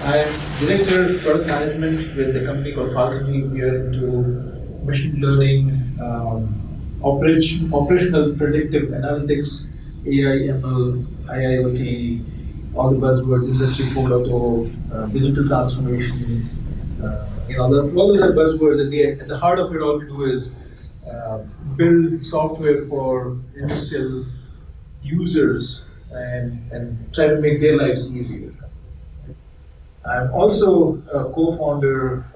I'm Director Product Management with a company called Falkonry. We are into machine learning, operational predictive analytics, AI, ML, IIoT, all the buzzwords, Industry 4.0, digital transformation, all those are buzzwords. At the heart of it, all we do is uh, build software for industrial users and try to make their lives easier. I'm also a co-founder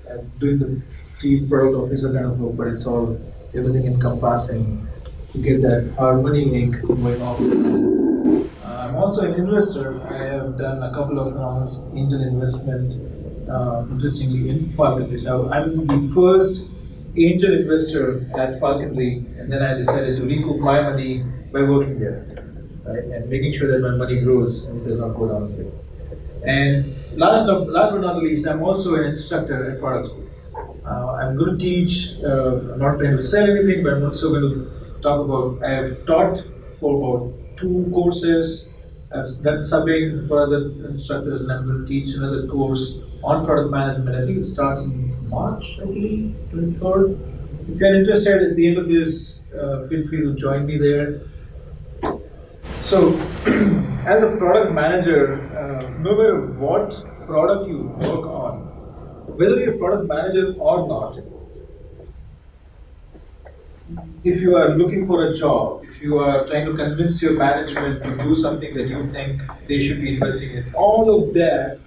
and doing the chief product officer kind of role, but it's all everything encompassing to get that harmony ink going on. I'm also an investor. I have done a couple of rounds angel investment, interestingly in Falkonry. So I'm the first angel investor at Falkonry, and then I decided to recoup my money by working there, right, and making sure that my money grows and it does not go down. And last but not least, I'm also an instructor at Product School. I'm going to teach, I'm not trying to sell anything, but I'm also going to talk about, I've taught for about 2 courses, I've done subbing for other instructors, and I'm going to teach another course on product management. I think it starts in March, I believe, 23rd. If you're interested at the end of this, feel free to join me there. So, as a product manager, no matter what product you work on, whether you're a product manager or not, if you are looking for a job, if you are trying to convince your management to do something that you think they should be investing in, all of that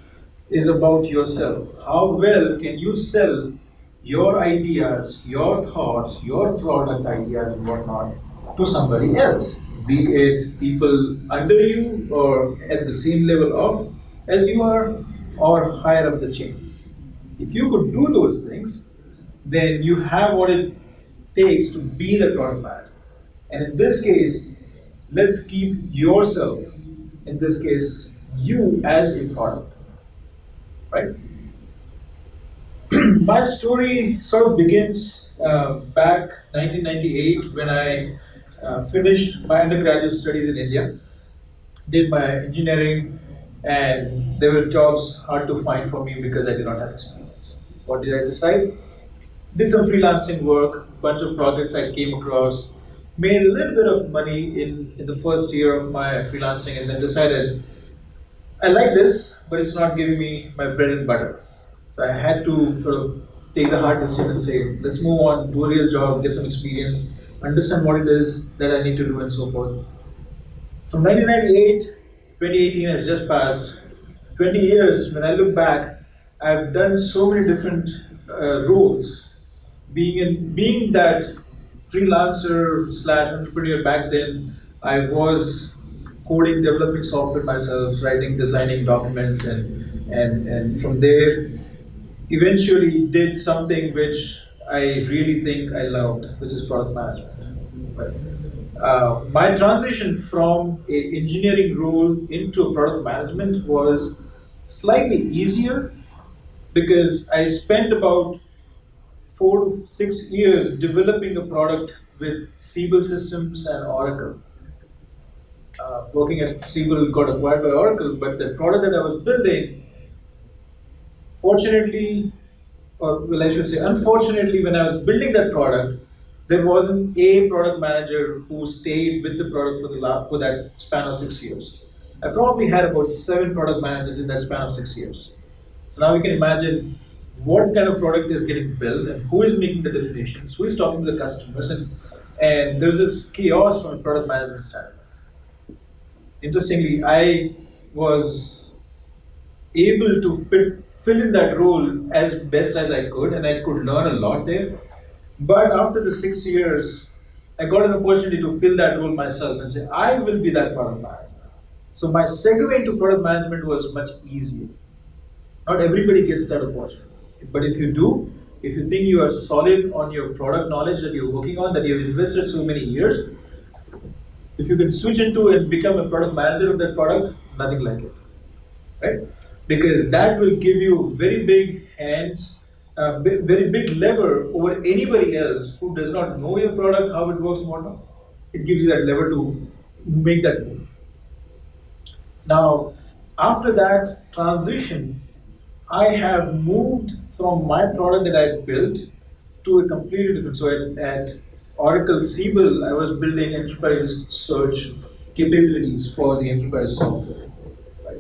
is about yourself. How well can you sell your ideas, your thoughts, your product ideas, and whatnot to somebody else? Be it people under you or at the same level of as you are or higher up the chain. If you could do those things, then you have what it takes to be the product manager. And in this case, let's keep yourself, in this case, you as a product, right? My story sort of begins back 1998 when I finished my undergraduate studies in India, did my engineering, and there were jobs hard to find for me because I did not have experience. What did I decide? Did some freelancing work, bunch of projects I came across, made a little bit of money in the first year of my freelancing, and then decided I like this, but it's not giving me my bread and butter. So I had to sort of take the hard decision and say, let's move on, do a real job, get some experience, understand what it is that I need to do, and so forth. From 1998, 2018 has just passed. 20 years, when I look back, I've done so many different roles. Being that freelancer slash entrepreneur back then, I was coding, developing software myself, writing, designing documents, and from there, eventually did something which I really think I loved, which is product management. Right. My transition from a engineering role into a product management was slightly easier because I spent about 4 to 6 years developing a product with Siebel Systems and Oracle. Working at Siebel got acquired by Oracle, but the product that I was building, fortunately, or well, I should say, unfortunately, when I was building that product, there wasn't a product manager who stayed with the product for that span of 6 years. I probably had about 7 product managers in that span of 6 years. So now you can imagine what kind of product is getting built and who is making the definitions, who is talking to the customers, and there's this chaos from a product management standpoint. Interestingly, I was able to fill in that role as best as I could, and I could learn a lot there. But after the 6 years, I got an opportunity to fill that role myself and say, I will be that product manager. So my segue into product management was much easier. Not everybody gets that opportunity. But if you do, if you think you are solid on your product knowledge that you're working on, that you've invested so many years, if you can switch into and become a product manager of that product, nothing like it, right? Because that will give you very big hands, very big lever over anybody else who does not know your product, how it works and whatnot. It gives you that lever to make that move. Now, After that transition, I have moved from my product that I built to a completely different. So at Oracle Siebel, I was building enterprise search capabilities for the enterprise software. Right?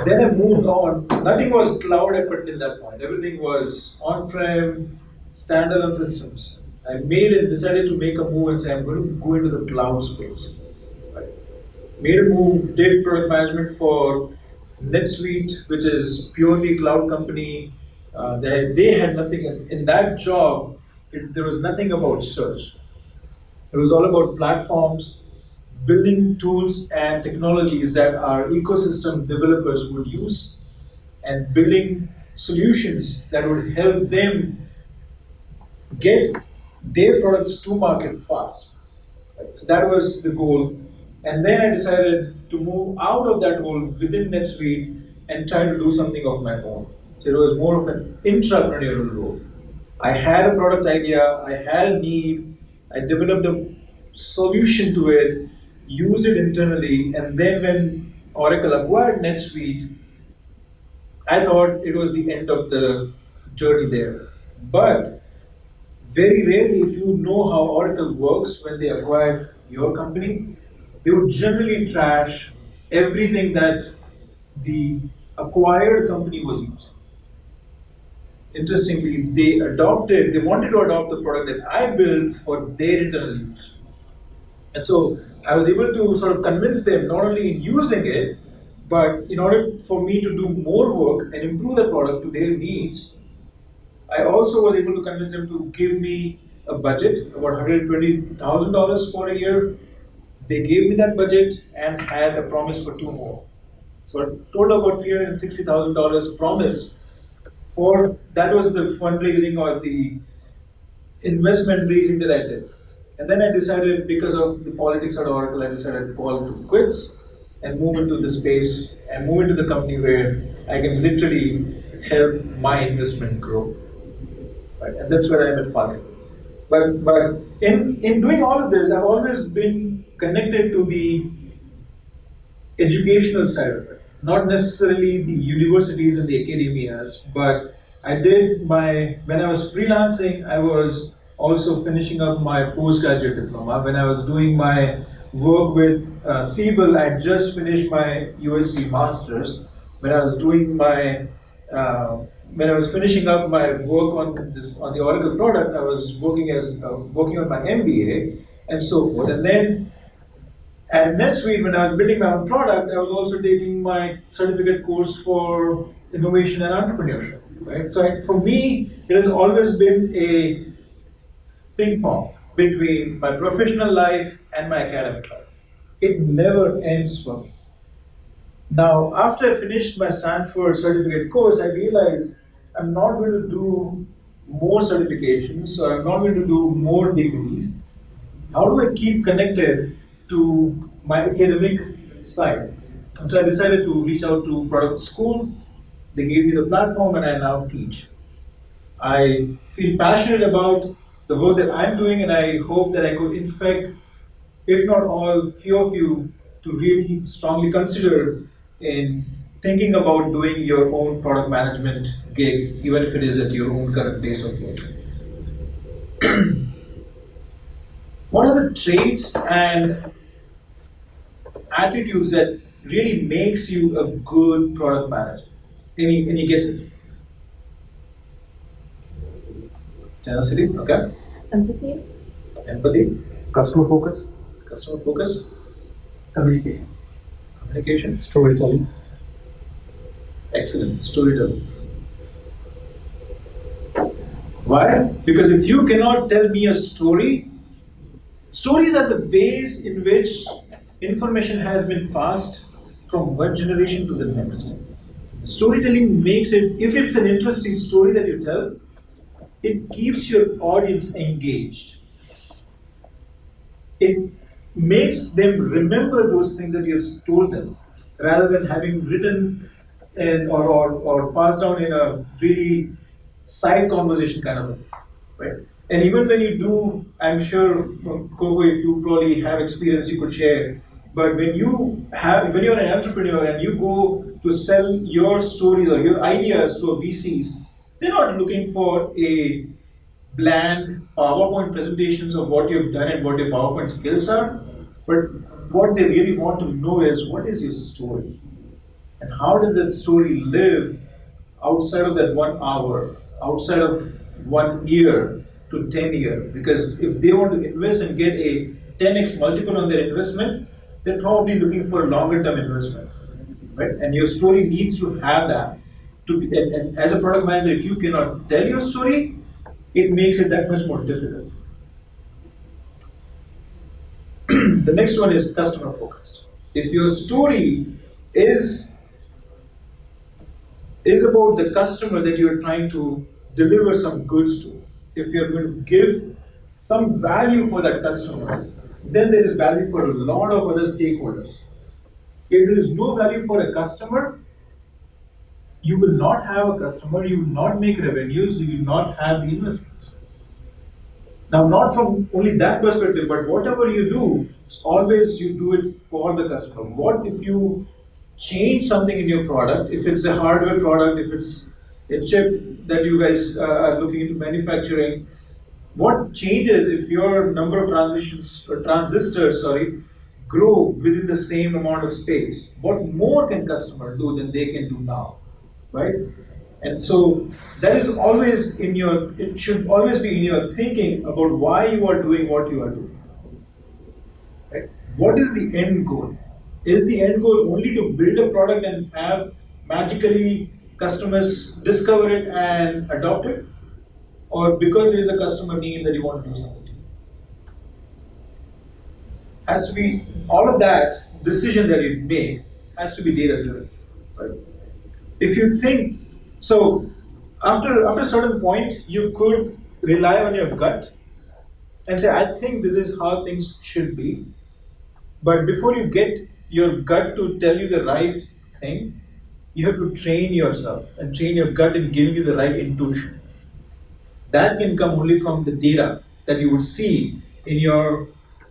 Then I moved on. Nothing was cloud up until that point. Everything was on-prem, standalone systems. I made it, decided to make a move and say I'm going to go into the cloud space. Right? Made a move, did product management for NetSuite, which is purely cloud company. They had nothing in that job. There was nothing about search. It was all about platforms, building tools and technologies that our ecosystem developers would use, and building solutions that would help them get their products to market fast. Right? So that was the goal. And then I decided to move out of that role within NetSuite and try to do something of my own. So it was more of an intrapreneurial role. I had a product idea, I had a need, I developed a solution to it, used it internally, and then when Oracle acquired NetSuite, I thought it was the end of the journey there. But very rarely, if you know how Oracle works when they acquire your company, they would generally trash everything that the acquired company was using. Interestingly, they wanted to adopt the product that I built for their internal use. And so I was able to sort of convince them not only in using it, but in order for me to do more work and improve the product to their needs, I also was able to convince them to give me a budget, about $120,000 for a year. They gave me that budget and had a promise for two more. So I total about $360,000 promised for that was the fundraising or the investment raising that I did. And then I decided, because of the politics at Oracle, I decided to call it quits and move into the space and move into the company where I can literally help my investment grow. Right? And that's where I am at Falcon. But in doing all of this, I've always been connected to the educational side of it. Not necessarily the universities and the academias, but I did when I was freelancing, I was also finishing up my postgraduate diploma. When I was doing my work with Siebel, I just finished my USC Masters. When I was doing when I was finishing up my work on the Oracle product, I was working on my MBA and so forth. And then at NetSuite, when I was building my own product, I was also taking my certificate course for innovation and entrepreneurship. Right. So for me, it has always been a ping pong between my professional life and my academic life. It never ends for me. Now, after I finished my Stanford certificate course, I realized I'm not going to do more certifications or I'm not going to do more degrees. How do I keep connected to my academic side? And so I decided to reach out to product school. They gave me the platform and I now teach. I feel passionate about the work that I'm doing and I hope that I could infect, if not all, few of you to really strongly consider in thinking about doing your own product management gig, even if it is at your own current pace of work. What are the traits and attitudes that really makes you a good product manager? Any guesses? Generosity, okay. Empathy. Empathy, Customer focus, customer focus, communication, communication, storytelling. excellent, storytelling. Why? Because if you cannot tell me a story, stories are the ways in which information has been passed from one generation to the next. Storytelling makes it, if it's an interesting story that you tell, it keeps your audience engaged. It makes them remember those things that you've told them rather than having written or passed down in a really side conversation kind of a thing. Right? And even when you do, I'm sure, Coco, if you probably have experience you could share, But when you're an entrepreneur and you go to sell your stories or your ideas to VCs, they're not looking for a bland PowerPoint presentations of what you've done and what your PowerPoint skills are. But what they really want to know is what is your story? And how does that story live outside of that 1 hour, outside of 1 year to 10 years? Because if they want to invest and get a 10x multiple on their investment, they're probably looking for a longer term investment, right? And your story needs to have that. And as a product manager, if you cannot tell your story, it makes it that much more difficult. The next one is customer focused. If your story is is about the customer that you're trying to deliver some goods to. If you're going to give some value for that customer, then there is value for a lot of other stakeholders. If there is no value for a customer, you will not have a customer, you will not make revenues, you will not have the investments. Now, not from only that perspective, but whatever you do, it's always you do it for the customer. What if you change something in your product? If it's a hardware product, if it's a chip that you guys are looking into manufacturing, what changes if your number of transitions or transistors, sorry, grow within the same amount of space? What more can customer do than they can do now, right? And so that is always in your, it should always be in your thinking about why you are doing what you are doing. Right? What is the end goal? Is the end goal only to build a product and have magically customers discover it and adopt it? Or because there is a customer need that you want to do something? Has to be all of that decision that you make has to be data driven. Right? If you think so, after a certain point, you could rely on your gut and say, I think this is how things should be. But before you get your gut to tell you the right thing, you have to train yourself and train your gut in giving you the right intuition. That can come only from the data that you would see in your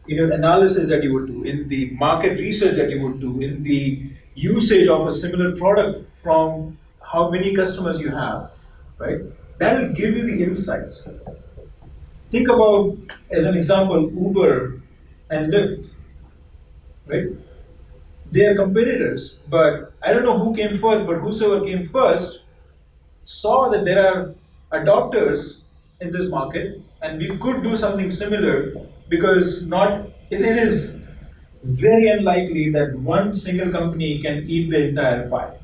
analysis that you would do, in the market research that you would do, in the usage of a similar product from how many customers you have, right? That will give you the insights. Think about, as an example, Uber and Lyft, right? They are competitors, but I don't know who came first, but whosoever came first saw that there are adopters in this market and we could do something similar because it is very unlikely that one single company can eat the entire pie.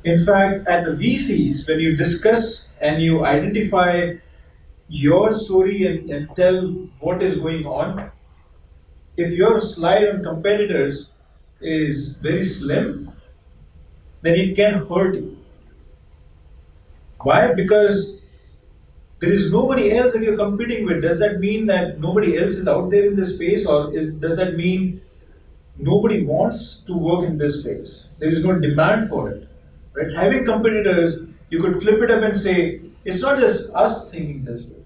In fact, at the VCs, when you discuss and you identify your story and tell what is going on, if your slide on competitors is very slim, then it can hurt you. Why? Because there is nobody else that you're competing with. Does that mean that nobody else is out there in this space, or does that mean nobody wants to work in this space? There is no demand for it. Right? Having competitors, you could flip it up and say, it's not just us thinking this way.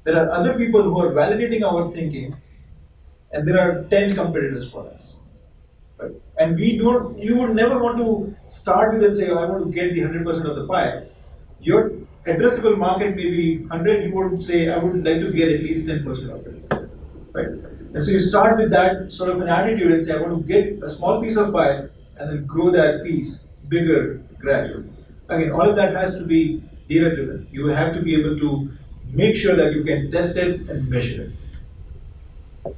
There are other people who are validating our thinking, and there are 10 competitors for us. Right? And you would never want to start with and say, oh, I want to get the 100% of the pie. Your addressable market may be 100, you would say, I would like to get at least 10% of it. Right? And so you start with that sort of an attitude and say, I want to get a small piece of pie and then grow that piece bigger gradually. Again, all of that has to be data driven. You have to be able to make sure that you can test it and measure it.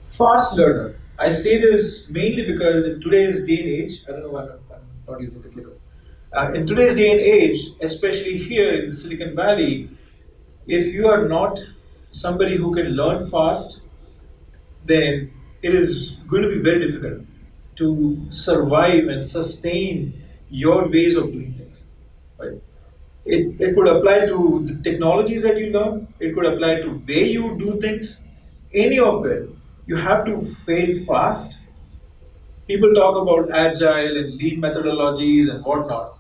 Fast learner. I say this mainly because in today's day and age, I don't know why I'm not using the clicker. In today's day and age, especially here in the Silicon Valley, if you are not somebody who can learn fast, then it is going to be very difficult to survive and sustain your ways of doing things. Right? It could apply to the technologies that you learn, it could apply to way you do things, any of it. You have to fail fast. People talk about agile and lean methodologies and whatnot.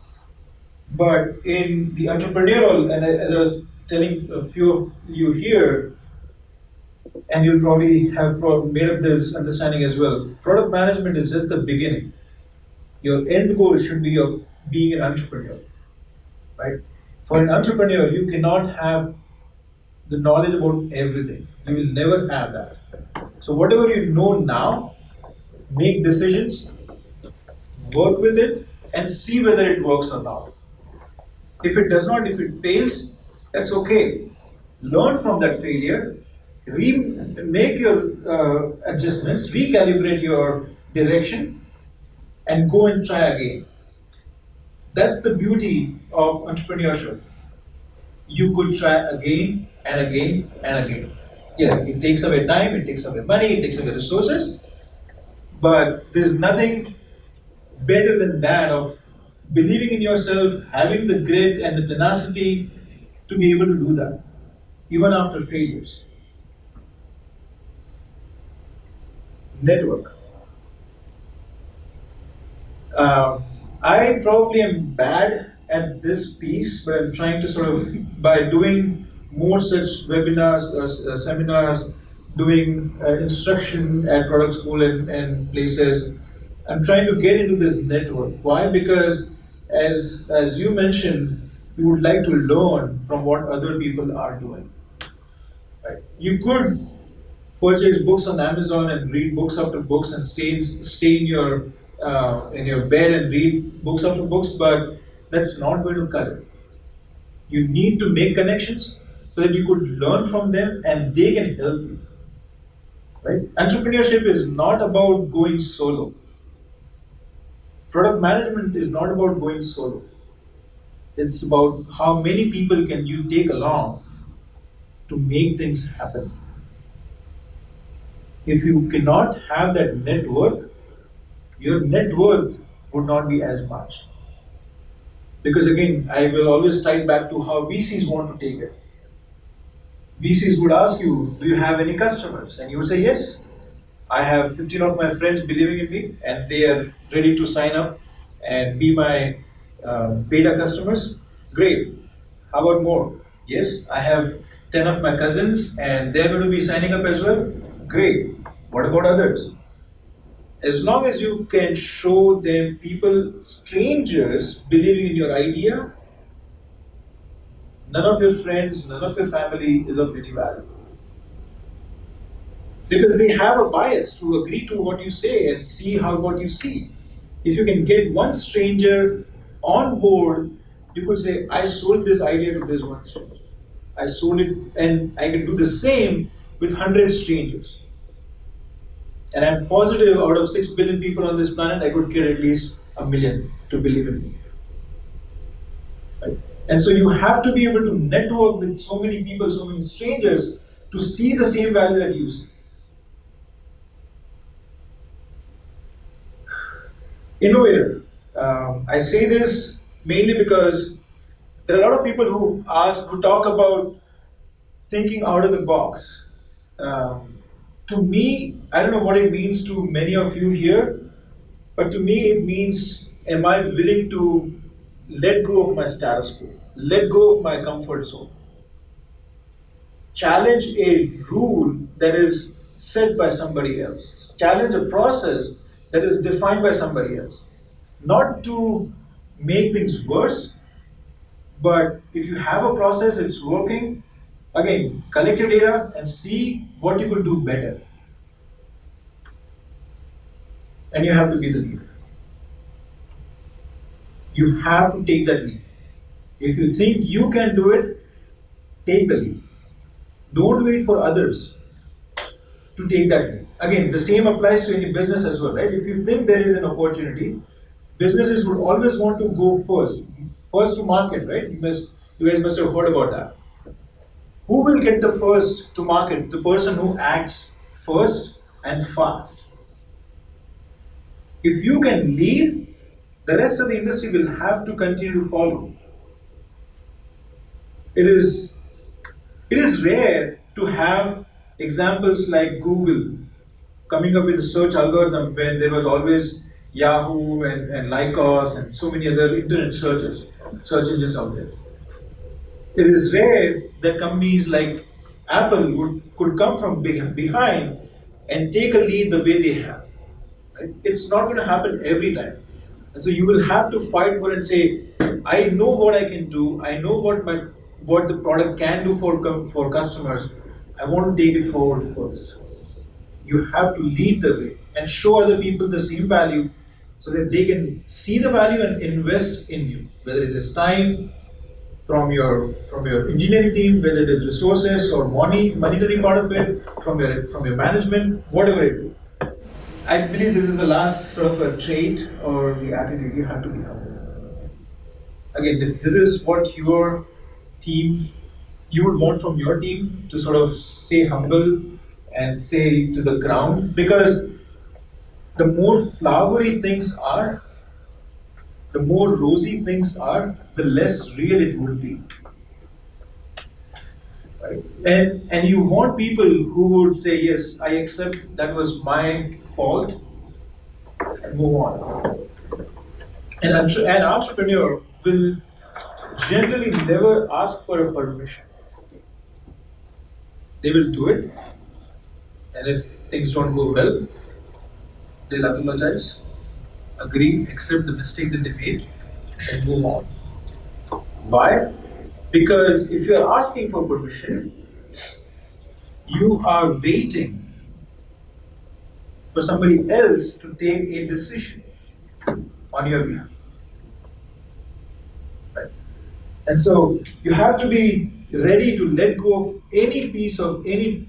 But in the entrepreneurial, and as I was telling a few of you here, and you'll probably have made up this understanding as well. Product management is just the beginning. Your end goal should be of being an entrepreneur, right? For an entrepreneur, you cannot have the knowledge about everything. You will never have that. So whatever you know now, make decisions, work with it, and see whether it works or not. If it does not, if it fails, that's okay. Learn from that failure, make your adjustments, recalibrate your direction, and go and try again. That's the beauty of entrepreneurship. You could try again and again and again. Yes, it takes away time, it takes away money, it takes away resources, but there's nothing better than that of believing in yourself, having the grit and the tenacity to be able to do that, even after failures. Network. Um, I probably am bad at this piece, but I'm trying to sort of, by doing more such webinars or seminars, doing instruction at product school and places, I'm trying to get into this network. Why? Because as you mentioned, you would like to learn from what other people are doing. Right? You could purchase books on Amazon and read books after books and stay in your bed and read books after books, but that's not going to cut it. You need to make connections so that you could learn from them and they can help you. Right? Entrepreneurship is not about going solo. Product management is not about going solo. It's about how many people can you take along to make things happen. If you cannot have that network, your net worth would not be as much. Because again, I will always tie back to how VCs want to take it. VCs would ask you, do you have any customers? And you would say, yes. I have 15 of my friends believing in me and they are ready to sign up and be my beta customers. Great. How about more? Yes, I have 10 of my cousins and they're going to be signing up as well. Great. What about others? As long as you can show them people, strangers, believing in your idea, none of your friends, none of your family is of any value. Because they have a bias to agree to what you say and see how what you see. If you can get one stranger on board, you could say, I sold this idea to this one stranger. I sold it, and I can do the same with 100 strangers. And I'm positive out of 6 billion people on this planet, I could get at least a million to believe in me. Right? And so you have to be able to network with so many people, so many strangers, to see the same value that you see. Innovator. I say this mainly because there are a lot of people who talk about thinking out of the box. To me, I don't know what it means to many of you here, but to me it means, am I willing to let go of my status quo, let go of my comfort zone, challenge a rule that is set by somebody else, challenge a process that is defined by somebody else. Not to make things worse, but if you have a process, it's working, again, collect your data and see what you could do better. And you have to be the leader. You have to take that lead. If you think you can do it, take the lead. Don't wait for others to take that lead. Again, the same applies to any business as well, right? If you think there is an opportunity, businesses would always want to go first to market, right? You guys must have heard about that. Who will get the first to market? The person who acts first and fast. If you can lead, the rest of the industry will have to continue to follow. It is rare to have examples like Google coming up with a search algorithm when there was always Yahoo and Lycos and so many other internet search engines out there. It is rare that companies like Apple could come from behind and take a lead the way they have. Right? It's not going to happen every time. And so you will have to fight for it and say, I know what I can do. I know what the product can do for customers. I want to take it forward first. You have to lead the way and show other people the same value so that they can see the value and invest in you, whether it is time from your engineering team, whether it is resources or monetary part of it, from your management, whatever it is. I believe this is the last sort of a trait or the attitude you have to be humble. Again, if this is what your team, you would want from your team to sort of stay humble and stay to the ground, because the more flowery things are, the more rosy things are, the less real it would be. Right? And you want people who would say, yes, I accept that was my fault and move on. An entrepreneur will generally never ask for a permission. They will do it, and if things don't go well, they'll apologize, agree, accept the mistake that they made, and move on. Why? Because if you're asking for permission, you are waiting for somebody else to take a decision on your behalf. Right? And so you have to be ready to let go of any piece of any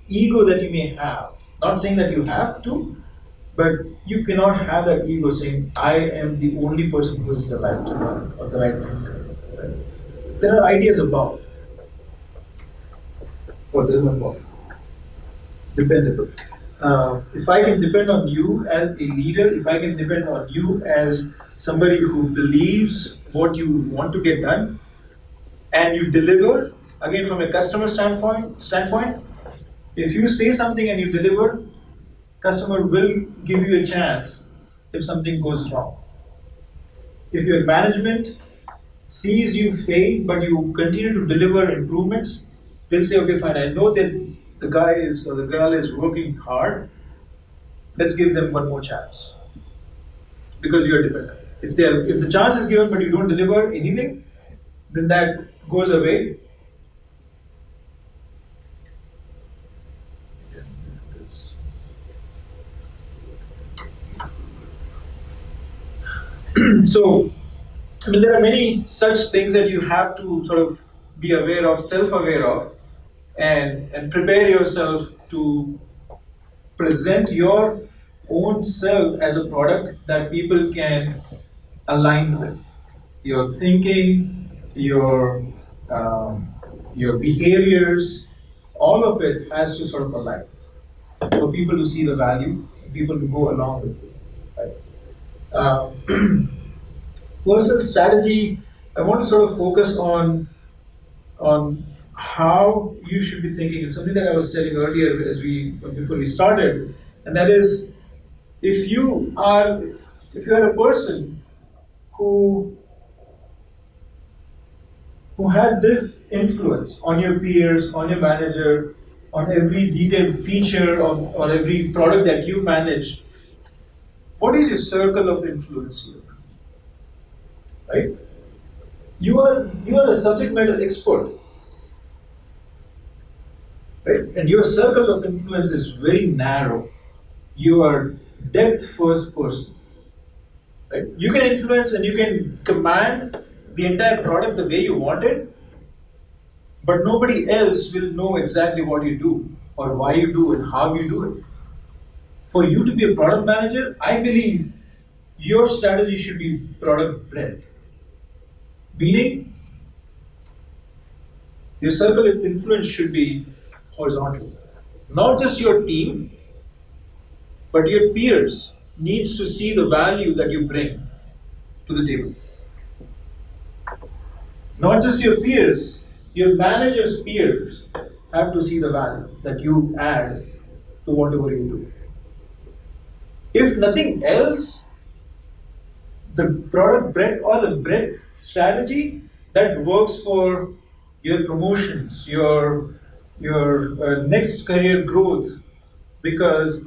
ego that you may have. Not saying that you have to, but you cannot have that ego saying, I am the only person who is the right one or the right thinker. Right? There are ideas about what there is one more. Dependable. If I can depend on you as a leader, if I can depend on you as somebody who believes what you want to get done, and you deliver, again from a customer standpoint, if you say something and you deliver, customer will give you a chance if something goes wrong. If your management sees you fail but you continue to deliver improvements, they'll say, okay, fine, I know that the guy is or the girl is working hard, let's give them one more chance. Because you're dependent. If the chance is given but you don't deliver anything, then that goes away. So, I mean, there are many such things that you have to sort of be aware of, self-aware of, and prepare yourself to present your own self as a product that people can align with. Your thinking, your behaviors, all of it has to sort of align for people to see the value, people to go along with it. Right? Personal strategy, I want to sort of focus on how you should be thinking. It's something that I was telling earlier before we started, and that is if you are a person who has this influence on your peers, on your manager, on every detailed feature on every product that you manage, what is your circle of influence here? Right? You are a subject matter expert, right? And your circle of influence is very narrow. You are depth first person, right? You can influence and you can command the entire product the way you want it, but nobody else will know exactly what you do or why you do and how you do it. For you to be a product manager, I believe your strategy should be product breadth. Meaning, your circle of influence should be horizontal. Not just your team, but your peers needs to see the value that you bring to the table. Not just your peers, your manager's peers have to see the value that you add to whatever you do. If nothing else, the product breadth or the breadth strategy that works for your promotions, your next career growth, because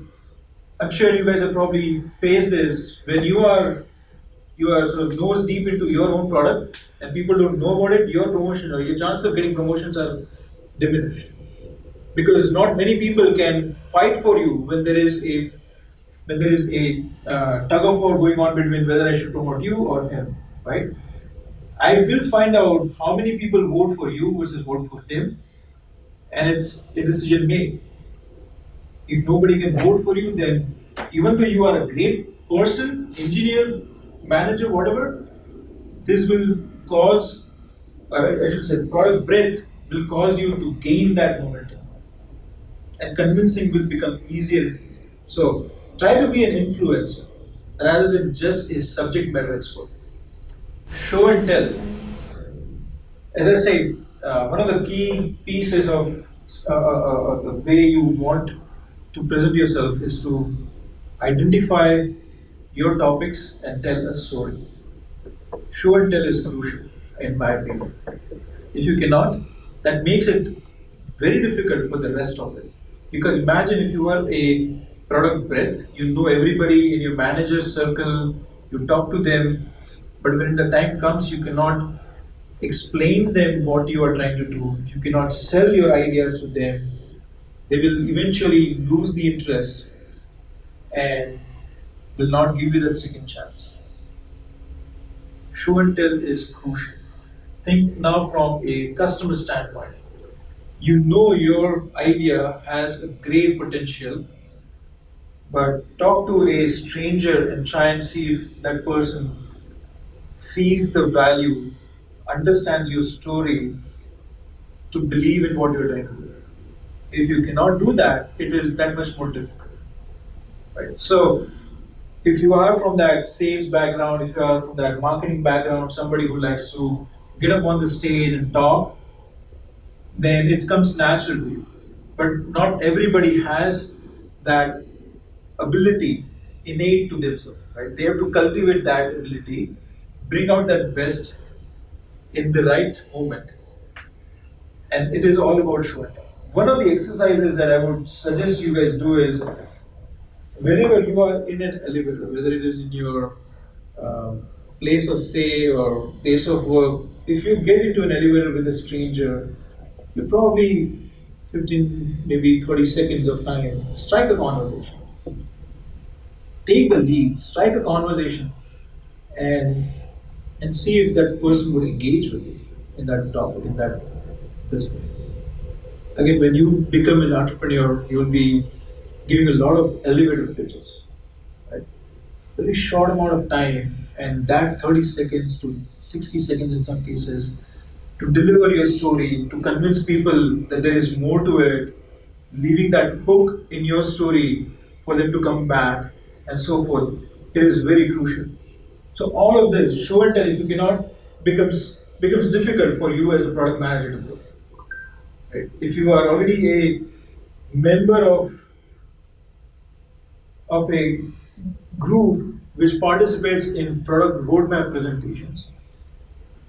I'm sure you guys have probably faced this when you are sort of nose deep into your own product and people don't know about it, your promotion or your chances of getting promotions are diminished. Because not many people can fight for you when there is a tug of war going on between whether I should promote you or him, right? I will find out how many people vote for you versus vote for him, and it's a decision made. If nobody can vote for you, then even though you are a great person, engineer, manager, whatever, this will cause, I should say, product breadth will cause you to gain that momentum, and convincing will become easier and easier. So try to be an influencer rather than just a subject matter expert. Show and tell. As I said, one of the key pieces of the way you want to present yourself is to identify your topics and tell a story. Show and tell is crucial, in my opinion. If you cannot, that makes it very difficult for the rest of it. Because imagine if you are a product breadth, you know everybody in your manager's circle, you talk to them, but when the time comes, you cannot explain them what you are trying to do, you cannot sell your ideas to them, they will eventually lose the interest and will not give you that second chance. Show and tell is crucial. Think now from a customer standpoint. You know your idea has a great potential, but talk to a stranger and try and see if that person sees the value, understands your story to believe in what you're trying to do. If you cannot do that, it is that much more difficult. Right? So, if you are from that sales background, if you are from that marketing background, somebody who likes to get up on the stage and talk, then it comes natural to you. But not everybody has that ability innate to themselves. Right? They have to cultivate that ability, bring out that best in the right moment, and it is all about show and tell. One of the exercises that I would suggest you guys do is whenever you are in an elevator, whether it is in your place of stay or place of work, if you get into an elevator with a stranger, you probably 15, maybe 30 seconds of time, strike a conversation. Take the lead, strike a conversation, and see if that person would engage with you in that topic, in that discussion. Again, when you become an entrepreneur, you will be giving a lot of elevator pitches, right? Very short amount of time, and that 30 seconds to 60 seconds in some cases to deliver your story, to convince people that there is more to it, leaving that hook in your story for them to come back, and so forth. It is very crucial. So all of this, show and tell, if you cannot, becomes difficult for you as a product manager to do. Right? If you are already a member of a group which participates in product roadmap presentations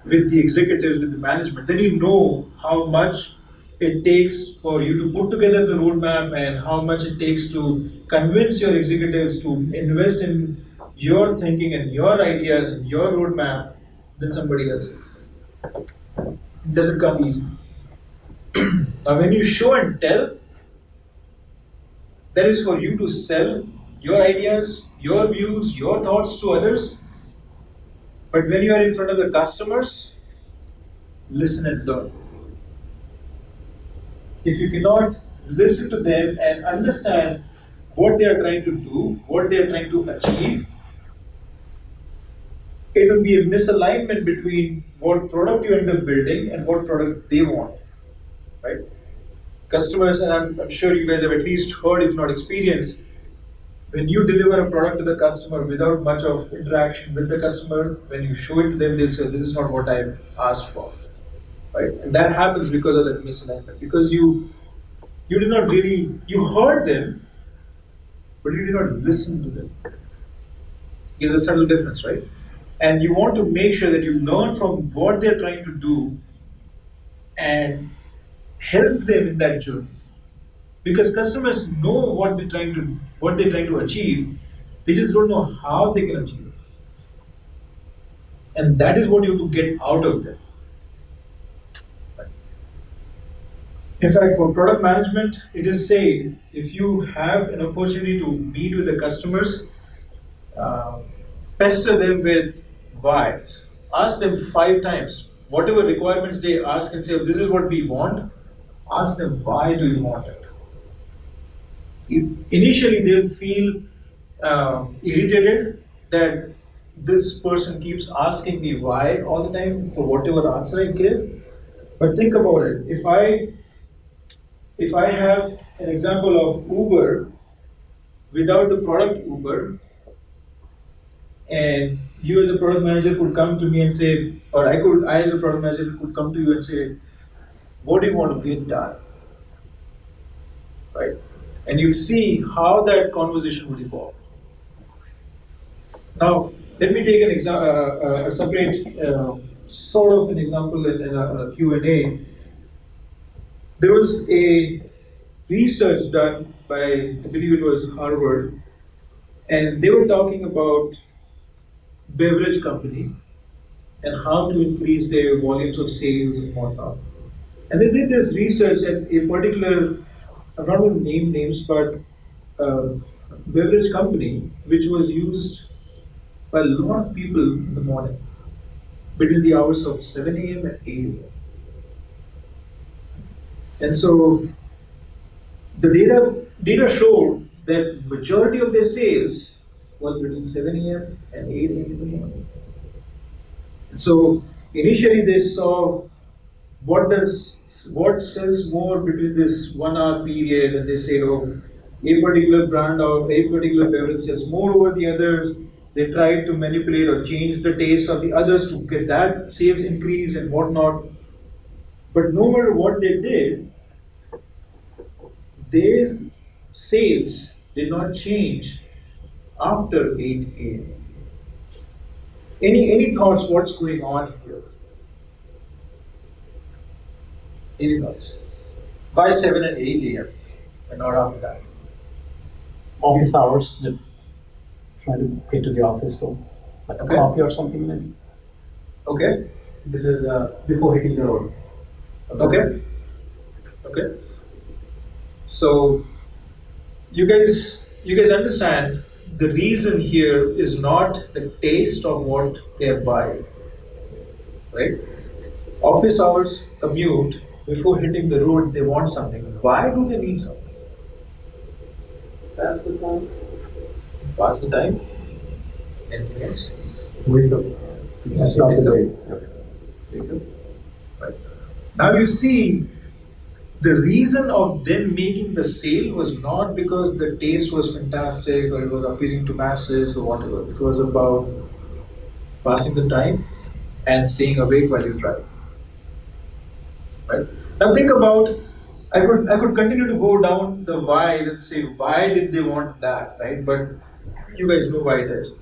with the executives, with the management, then you know how much it takes for you to put together the roadmap and how much it takes to convince your executives to invest in your thinking and your ideas and your roadmap than somebody else's. It doesn't come easy. Now, when you show and tell, that is for you to sell your ideas, your views, your thoughts to others. But when you are in front of the customers, listen and learn. If you cannot listen to them and understand what they are trying to do, what they are trying to achieve, it will be a misalignment between what product you end up building and what product they want. Right? Customers, and I'm sure you guys have at least heard, if not experienced, when you deliver a product to the customer without much of interaction with the customer, when you show it to them, they'll say, "This is not what I asked for." Right? And that happens because of that misalignment. Because you did not really, you heard them, but you did not listen to them. There's a subtle difference, right? And you want to make sure that you learn from what they're trying to do and help them in that journey. Because customers know what they're trying to achieve, they just don't know how they can achieve it. And that is what you have to get out of them. In fact, for product management, it is said if you have an opportunity to meet with the customers, uh, pester them with whys. Ask them 5 times. Whatever requirements they ask and say, "Oh, this is what we want," ask them, why do you want it? Initially, they'll feel irritated that this person keeps asking me why all the time for whatever answer I give. But think about it. If I have an example of Uber without the product Uber, and you as a product manager could come to me and say, or I as a product manager could come to you and say, what do you want to get done? Right? And you see how that conversation would evolve. Now, let me take a separate sort of an example in a Q&A. There was a research done by, I believe it was Harvard, and they were talking about beverage company and how to increase their volumes of sales and whatnot. And they did this research at a particular, I'm not going to name names, but beverage company which was used by a lot of people in the morning between the hours of 7 a.m. and 8 a.m. And so the data showed that majority of their sales was between 7 a.m. and 8 a.m. in the morning. And so initially they saw what sells more between this 1 hour period, and they said, oh, a particular brand or a particular beverage sells more over the others. They tried to manipulate or change the taste of the others to get that sales increase and whatnot. But no matter what they did, their sales did not change after 8 a.m. Any thoughts? What's going on here? Any thoughts? Why 7 and 8 a.m. and not after that? Office hours, they try to get to the office, so like a Okay. coffee or something maybe. Okay. This is before hitting the road. Okay. Okay. So you guys understand the reason here is not the taste of what they're buying, right? Office hours, commute, before hitting the road, they want something. Why do they need something? That's the time. Pass the time. Anything else? Wake up. Start the day. Wake up. Right. Now you see, the reason of them making the sale was not because the taste was fantastic or it was appealing to masses or whatever. It was about passing the time and staying awake while you drive. Right? Now think about, I could continue to go down the whys and say why did they want that, right? But you guys know why it is.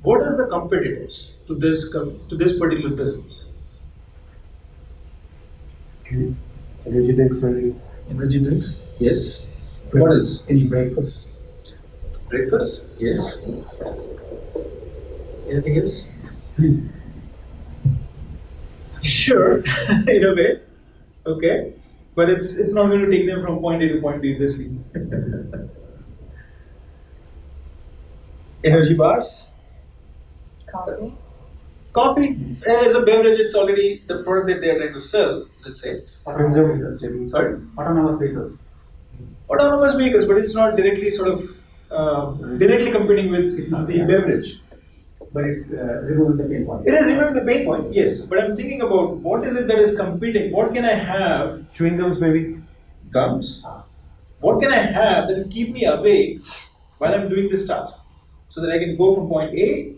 What are the competitors to this particular business? Energy drinks maybe. Energy drinks, yes. What else? Any breakfast? Breakfast, yes. Anything else? Sleep. Sure, in a way. Okay. But it's not going to take them from point A to point B if they sleep. Energy bars. Coffee. Coffee as a beverage, it's already the product that they are trying to sell, let's say. Sorry? Autonomous vehicles. Autonomous vehicles, but it's not directly sort of directly competing with the beverage. But it's removing the pain point. It is removing the pain point, yes. But I'm thinking about what is it that is competing? What can I have? Chewing gums maybe. Gums. What can I have that will keep me awake while I'm doing this task? So that I can go from point A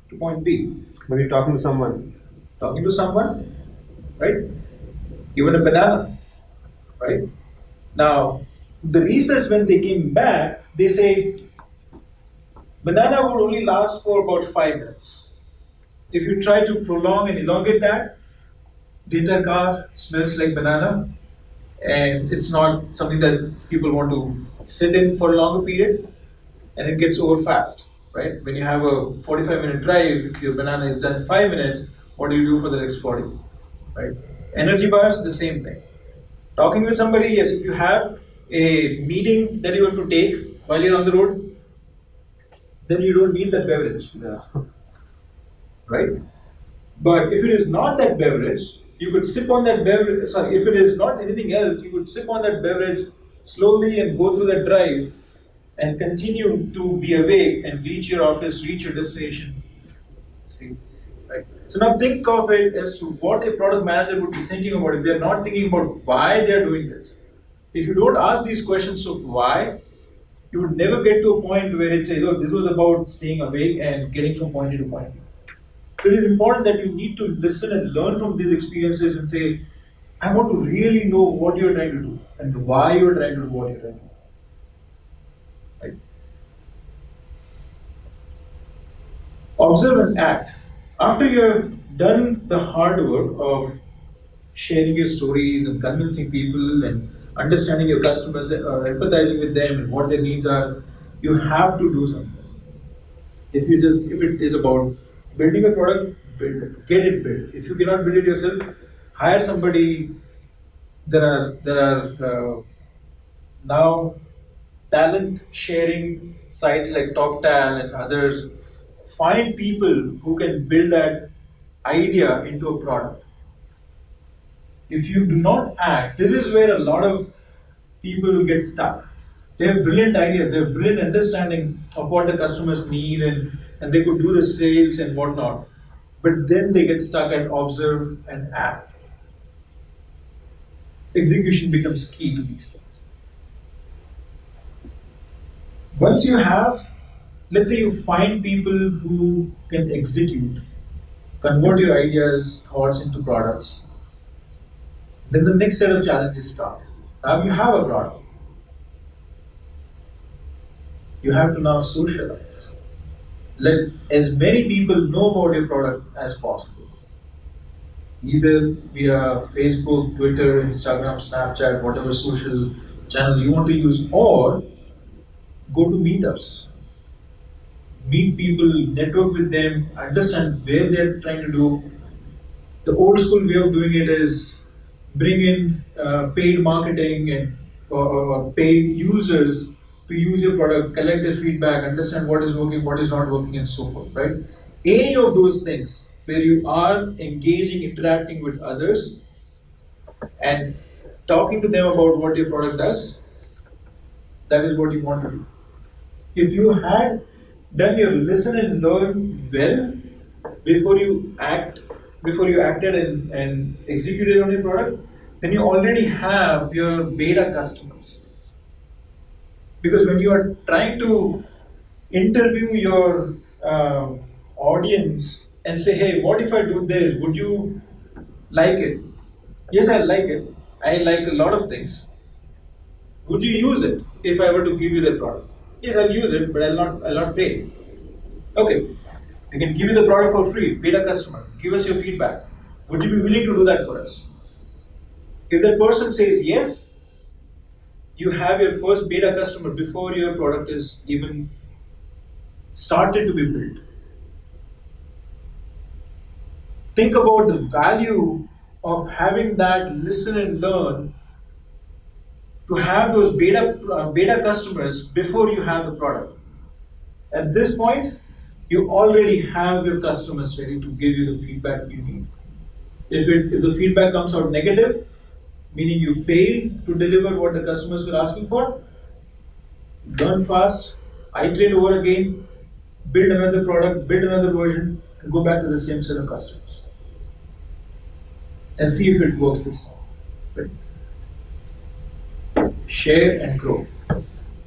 to point B. Maybe talking to someone. Talking to someone, right? Even a banana, right? Now, the research when they came back, they say banana would only last for about 5 minutes. If you try to prolong and elongate that, The entire car smells like banana, and it's not something that people want to sit in for a longer period, and it gets over fast, right? When you have a 45-minute drive, if your banana is done in 5 minutes, what do you do for the next 40, right? Energy bars, the same thing. Talking with somebody, yes, if you have a meeting that you have to take while you're on the road, then you don't need that beverage, Yeah. right? But if it is not that beverage, you could sip on that beverage. Sorry, if it is not anything else, you could sip on that beverage slowly and go through that drive and continue to be awake and reach your office, reach your destination. See, right? So now think of it as to what a product manager would be thinking about if they're not thinking about why they're doing this. If you don't ask these questions of why, you would never get to a point where it says, oh, this was about staying awake and getting from point A to point B. So it is important that you need to listen and learn from these experiences and say, I want to really know what you're trying to do and why you're trying to do what you're trying to do. Right? Observe and act. After you have done the hard work of sharing your stories and convincing people and understanding your customers or empathizing with them and what their needs are, you have to do something. If it is about building a product, build it, get it built. If you cannot build it yourself, hire somebody. There are now talent sharing sites like TopTal and others. Find people who can build that idea into a product. If you do not act, this is where a lot of people get stuck. They have brilliant ideas, they have brilliant understanding of what the customers need, and they could do the sales and whatnot. But then they get stuck and observe and act. Execution becomes key to these things. Once you have, let's say you find people who can execute, convert your ideas, thoughts into products, then the next set of challenges start. Now you have a product. You have to now socialize. Let as many people know about your product as possible. Either via Facebook, Twitter, Instagram, Snapchat, whatever social channel you want to use, or go to meetups. Meet people, network with them, understand where they're trying to do. The old school way of doing it is bring in paid marketing and or paid users to use your product, collect their feedback, understand what is working, what is not working, and so forth. Right? Any of those things where you are engaging, interacting with others, and talking to them about what your product does, that is what you want to do. If you had done your listen and learn well before you act, before you acted and executed on your product, then you already have your beta customers. Because when you are trying to interview your audience and say, hey, what if I do this? Would you like it? Yes, I like it. I like a lot of things. Would you use it if I were to give you that product? Yes, I'll use it, but I'll not pay. Okay, we can give you the product for free, beta customer. Give us your feedback. Would you be willing to do that for us? If that person says yes, you have your first beta customer before your product is even started to be built. Think about the value of having that listen and learn to have those beta customers before you have the product. At this point, you already have your customers ready to give you the feedback you need. If the feedback comes out negative, meaning you fail to deliver what the customers were asking for, learn fast, iterate over again, build another product, build another version, and go back to the same set of customers and see if it works this time. But share and grow.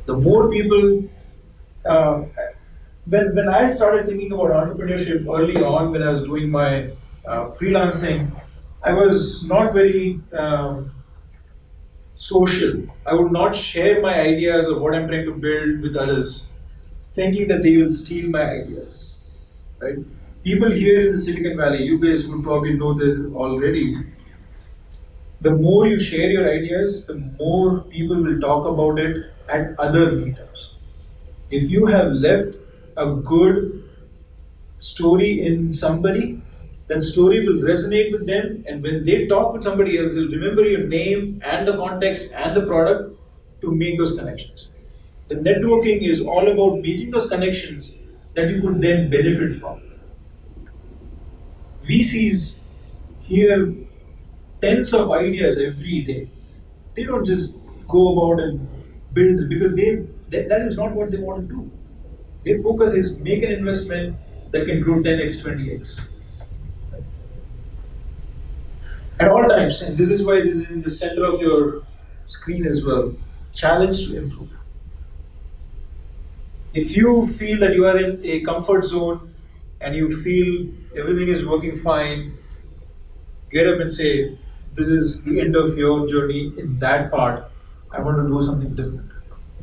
The more people, uh, when I started thinking about entrepreneurship early on, when I was doing my freelancing, I was not very social. I would not share my ideas or what I'm trying to build with others, thinking that they will steal my ideas. Right? People here in the Silicon Valley, you guys would probably know this already. The more you share your ideas, the more people will talk about it at other meetups. If you have left a good story in somebody, that story will resonate with them, and when they talk with somebody else, they'll remember your name and the context and the product to make those connections. The networking is all about making those connections that you could then benefit from. VCs hear tens of ideas every day. They don't just go about and build because that is not what they want to do. Their focus is make an investment that can grow 10x, 20x at all times. And this is why this is in the center of your screen as well. Challenge to improve. If you feel that you are in a comfort zone and you feel everything is working fine, get up and say, this is the end of your journey in that part. I want to do something different.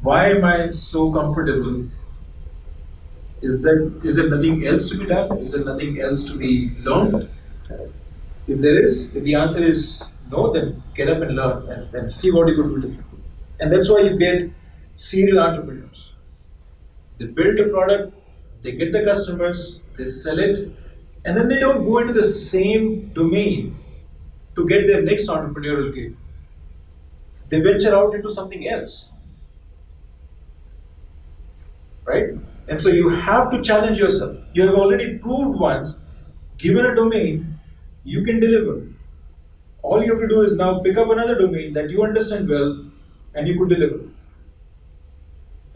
Why am I so comfortable? Is there nothing else to be done? Is there nothing else to be learned? If the answer is no, then get up and learn and see what you could do differently. And that's why you get serial entrepreneurs. They build a product, they get the customers, they sell it, and then they don't go into the same domain to get their next entrepreneurial gig. They venture out into something else, right? And so you have to challenge yourself. You have already proved once, given a domain, you can deliver. All you have to do is now pick up another domain that you understand well and you could deliver.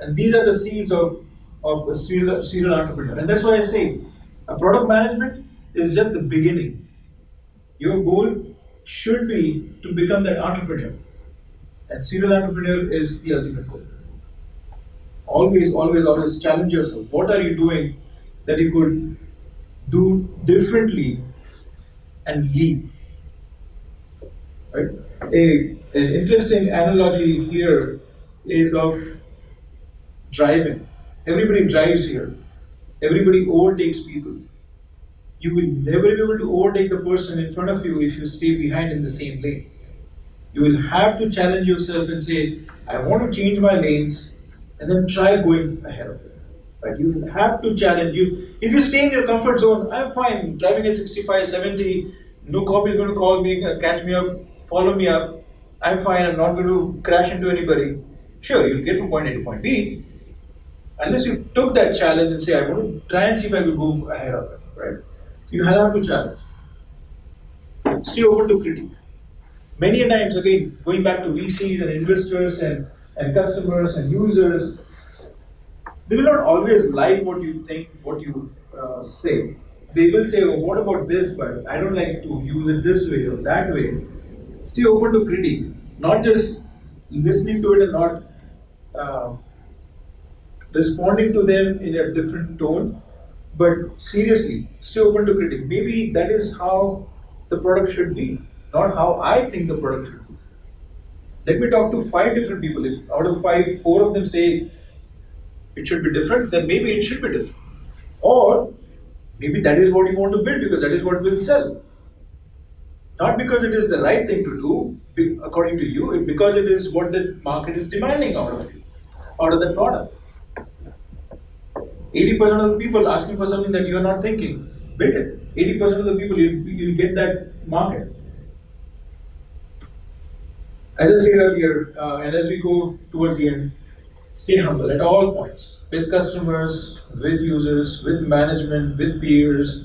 And these are the seeds of a serial entrepreneur. And that's why I say a product management is just the beginning. Your goal should be to become that entrepreneur. And serial entrepreneur is the ultimate goal. Always, always, always challenge yourself. What are you doing that you could do differently and lead? Right? An interesting analogy here is of driving. Everybody drives here. Everybody overtakes people. You will never be able to overtake the person in front of you if you stay behind in the same lane. You will have to challenge yourself and say, I want to change my lanes, and then try going ahead of it. Right? You will have to challenge you. If you stay in your comfort zone, I'm fine driving at 65, 70, no cop is going to call me, catch me up, follow me up. I'm fine, I'm not going to crash into anybody. Sure, you'll get from point A to point B, unless you took that challenge and say, I want to try and see if I will go ahead of it. Right? You have to challenge. Stay open to critique. Many a times, again, going back to VCs and investors and customers and users, they will not always like what you think, what you say. They will say, oh, what about this, but I don't like to use it this way or that way. Stay open to critique, not just listening to it and not uh, responding to them in a different tone, but seriously, stay open to critique. Maybe that is how the product should be, not how I think the product should be. Let me talk to 5 different people. If out of 5, 4 of them say it should be different, then maybe it should be different. Or maybe that is what you want to build because that is what will sell. Not because it is the right thing to do, according to you, because it is what the market is demanding out of you, out of the product. 80% of the people asking for something that you are not thinking, build it. 80% of the people, you'll get that market. As I said earlier, and as we go towards the end, stay humble at all points with customers, with users, with management, with peers,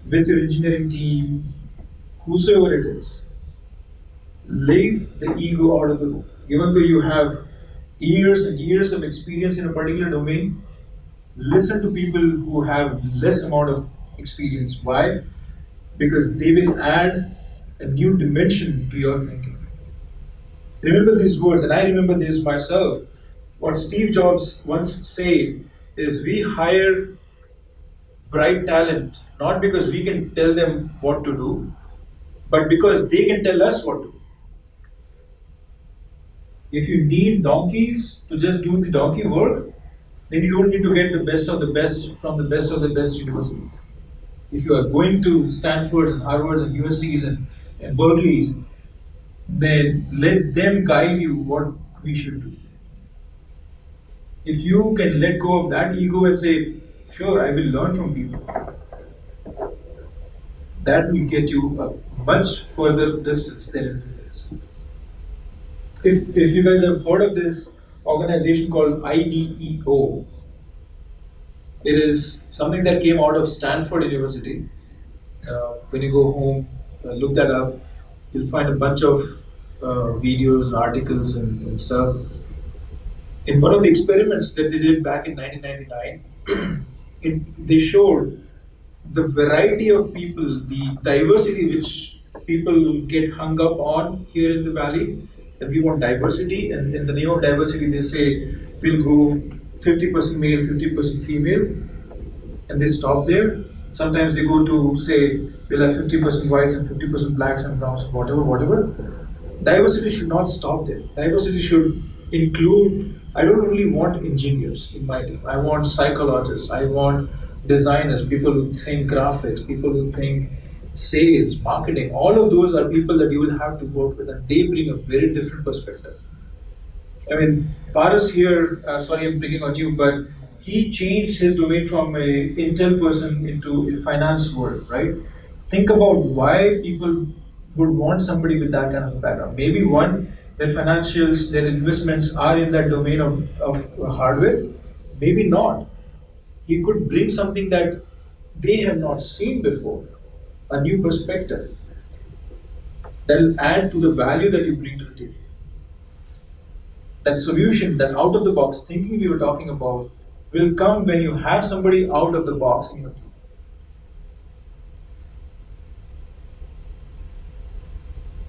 with your engineering team, whosoever it is. Leave the ego out of the room. Even though you have years and years of experience in a particular domain, listen to people who have less amount of experience. Why? Because they will add a new dimension to your thinking. Remember these words, and I remember this myself. What Steve Jobs once said is, we hire bright talent not because we can tell them what to do, but because they can tell us what to do. If you need donkeys to just do the donkey work, then you don't need to get the best of the best from the best of the best universities. If you are going to Stanfords and Harvards and USCs and Berkeleys, then let them guide you what we should do. If you can let go of that ego and say, sure, I will learn from people, that will get you a much further distance than it is. If you guys have heard of this organization called IDEO, it is something that came out of Stanford University. When you go home, look that up. You'll find a bunch of videos and articles and stuff. In one of the experiments that they did back in 1999, they showed the variety of people, the diversity which people get hung up on here in the valley. That we want diversity, and in the name of diversity, they say we'll go 50% male, 50% female, and they stop there. Sometimes they go to say we'll have 50% whites and 50% blacks and browns, whatever. Diversity should not stop there. Diversity should include. I don't only want engineers in my team. I want psychologists. I want designers, people who think graphics, people who think sales, marketing. All of those are people that you will have to work with, and they bring a very different perspective. I mean, Paras here, sorry I'm picking on you, but he changed his domain from a Intel person into a finance world, right? Think about why people would want somebody with that kind of a background. Maybe one, their financials, their investments are in that domain of hardware. Maybe not. He could bring something that they have not seen before, a new perspective that will add to the value that you bring to the table. That solution, that out of the box thinking we were talking about, will come when you have somebody out of the box in your team.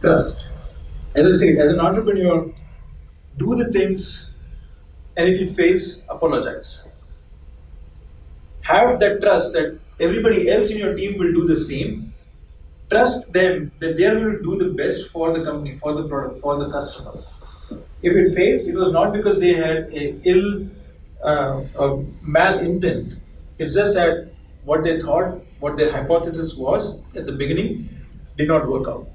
Trust. As I said, as an entrepreneur, do the things, and if it fails, apologize. Have that trust that everybody else in your team will do the same. Trust them that they are going to do the best for the company, for the product, for the customer. If it fails, it was not because they had a ill or malintent. It's just that what they thought, what their hypothesis was at the beginning, did not work out.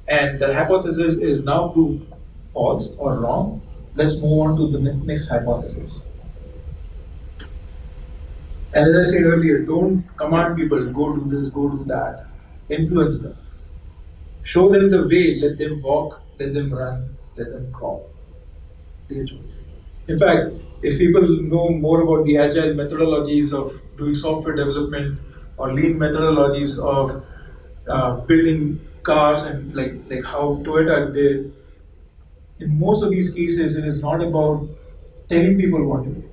And that hypothesis is now proved false or wrong. Let's move on to the next hypothesis. And as I said earlier, don't command people, go do this, go do that. Influence them. Show them the way, let them walk, let them run, let them crawl. Their choice. In fact, if people know more about the agile methodologies of doing software development or lean methodologies of building cars and like how Toyota did, in most of these cases, it is not about telling people what to do.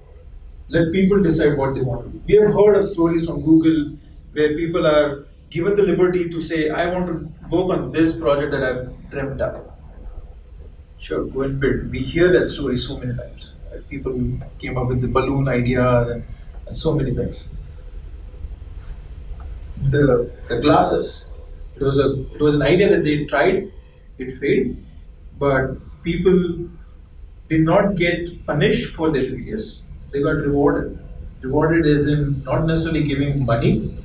Let people decide what they want to do. We have heard of stories from Google where people are given the liberty to say, I want to work on this project that I've dreamt up. Sure, go and build. We hear that story so many times. Right? People came up with the balloon ideas and so many things. The glasses. It was an idea that they tried, it failed, but people did not get punished for their failures. They got rewarded. Rewarded is in not necessarily giving money,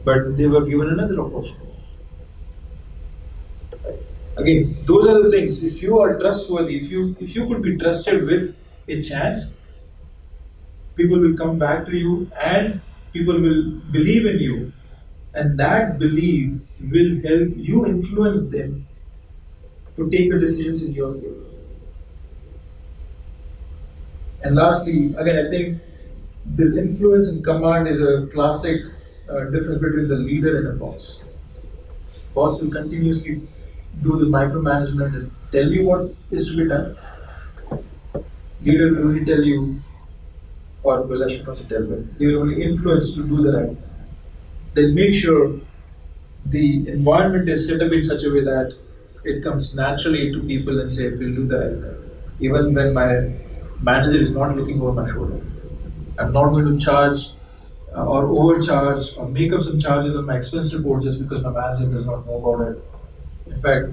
but they were given another opportunity. Again, those are the things. If you are trustworthy, if you could be trusted with a chance, people will come back to you and people will believe in you, and that belief will help you influence them to take the decisions in your favor. And lastly, again, I think the influence and command is a classic difference between the leader and a boss. Boss will continuously do the micromanagement and tell you what is to be done. Leader will only tell you, or well, I should not say tell them, they will only influence to do the right thing. They'll make sure the environment is set up in such a way that it comes naturally to people and say, we'll do the right thing. Even when my manager is not looking over my shoulder. I'm not going to charge or overcharge or make up some charges on my expense report just because my manager does not know about it. In fact,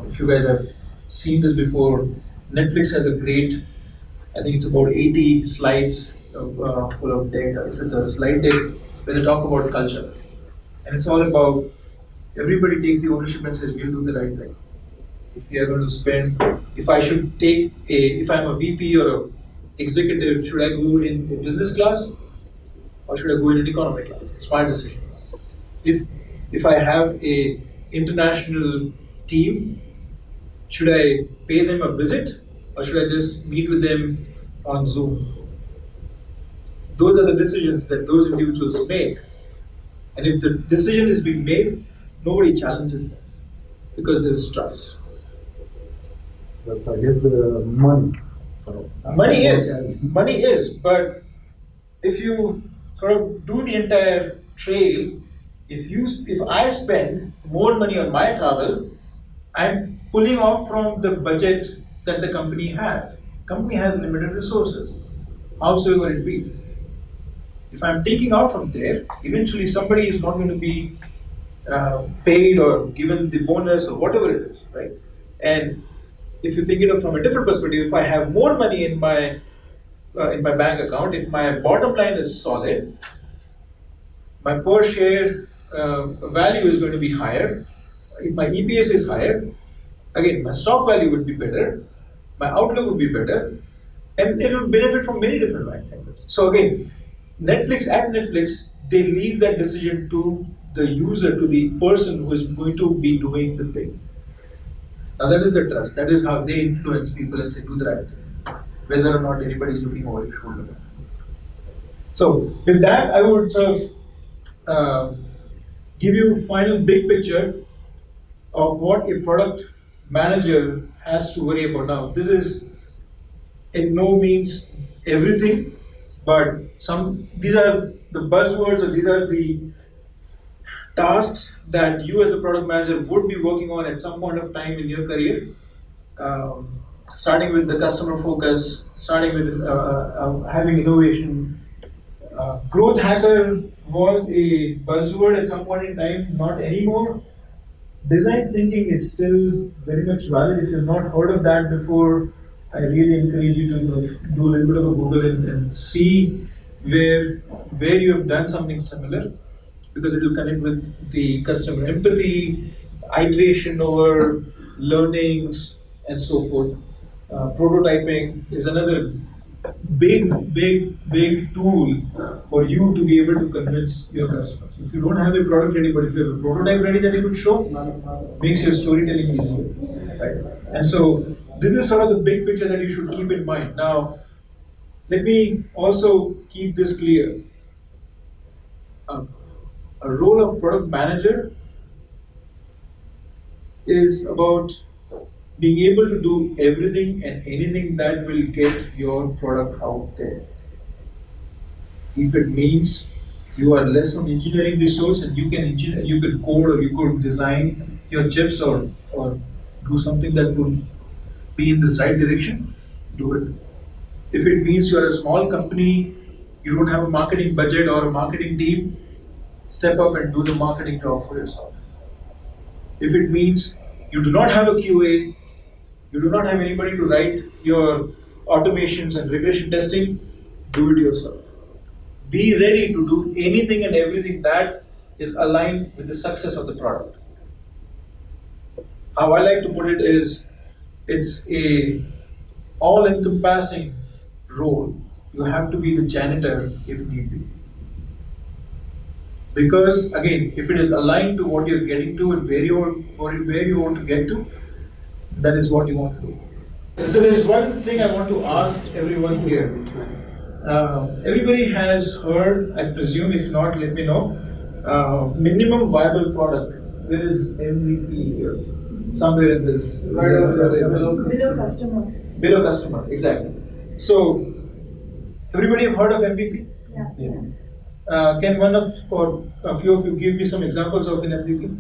if you guys have seen this before, Netflix has a great, I think it's about 80 slides full of deck. It's a slide deck where they talk about culture. And it's all about everybody takes the ownership and says, we'll do the right thing. if we are going to spend, if I should take if I'm a VP or a executive, should I go in business class or should I go in an economy class? It's my decision. If if I have a international team, should I pay them a visit or should I just meet with them on Zoom? Those are the decisions that those individuals make. And if the decision is being made, nobody challenges them because there is trust. That's, I guess, the money. So, Money is, but if you sort of do the entire trail, if I spend more money on my travel, I'm pulling off from the budget that the company has. Company has limited resources, howsoever it be. If I'm taking out from there, eventually somebody is not going to be paid or given the bonus or whatever it is, right? And if you think it from a different perspective, if I have more money in my bank account, if my bottom line is solid, my per share value is going to be higher. If my EPS is higher, again, my stock value would be better, my outlook would be better, and it will benefit from many different angles. So again, Netflix, they leave that decision to the user, to the person who is going to be doing the thing. Now that is the trust. That is how they influence people and say, do the right thing, whether or not anybody is looking over your shoulder. So with that, I would sort of give you a final big picture of what a product manager has to worry about. Now, this is in no means everything, but these are the buzzwords, or these are the tasks that you as a product manager would be working on at some point of time in your career. Starting with the customer focus, starting with having innovation. Growth hacker was a buzzword at some point in time, not anymore. Design thinking is still very much valid. If you've not heard of that before, I really encourage you to sort of do a little bit of a Google and see where you have done something similar, because it will connect with the customer empathy, iteration over learnings, and so forth. Prototyping is another big tool for you to be able to convince your customers. If you don't have a product ready, but if you have a prototype ready that you could show, makes your storytelling easier, right? And so this is sort of the big picture that you should keep in mind. Now, let me also keep this clear. A role of product manager is about being able to do everything and anything that will get your product out there. If it means you are less on engineering resource and you could code or you could design your chips or do something that would be in this right direction, do it. If it means you are a small company, you don't have a marketing budget or a marketing team, step up and do the marketing job for yourself. If it means you do not have a QA, you do not have anybody to write your automations and regression testing, do it yourself. Be ready to do anything and everything that is aligned with the success of the product. How I like to put it is, it's a all-encompassing role. You have to be the janitor if need be. Because again, if it is aligned to what you're getting to and where you want to get to, that is what you want to do. So there's one thing I want to ask everyone here. Everybody has heard, I presume, if not, let me know. Minimum viable product. Where is MVP here? Somewhere in this. Right over there. Below customer. Below customer, exactly. So, everybody have heard of MVP? Yeah. Can one of or a few of you give me some examples of an MVP?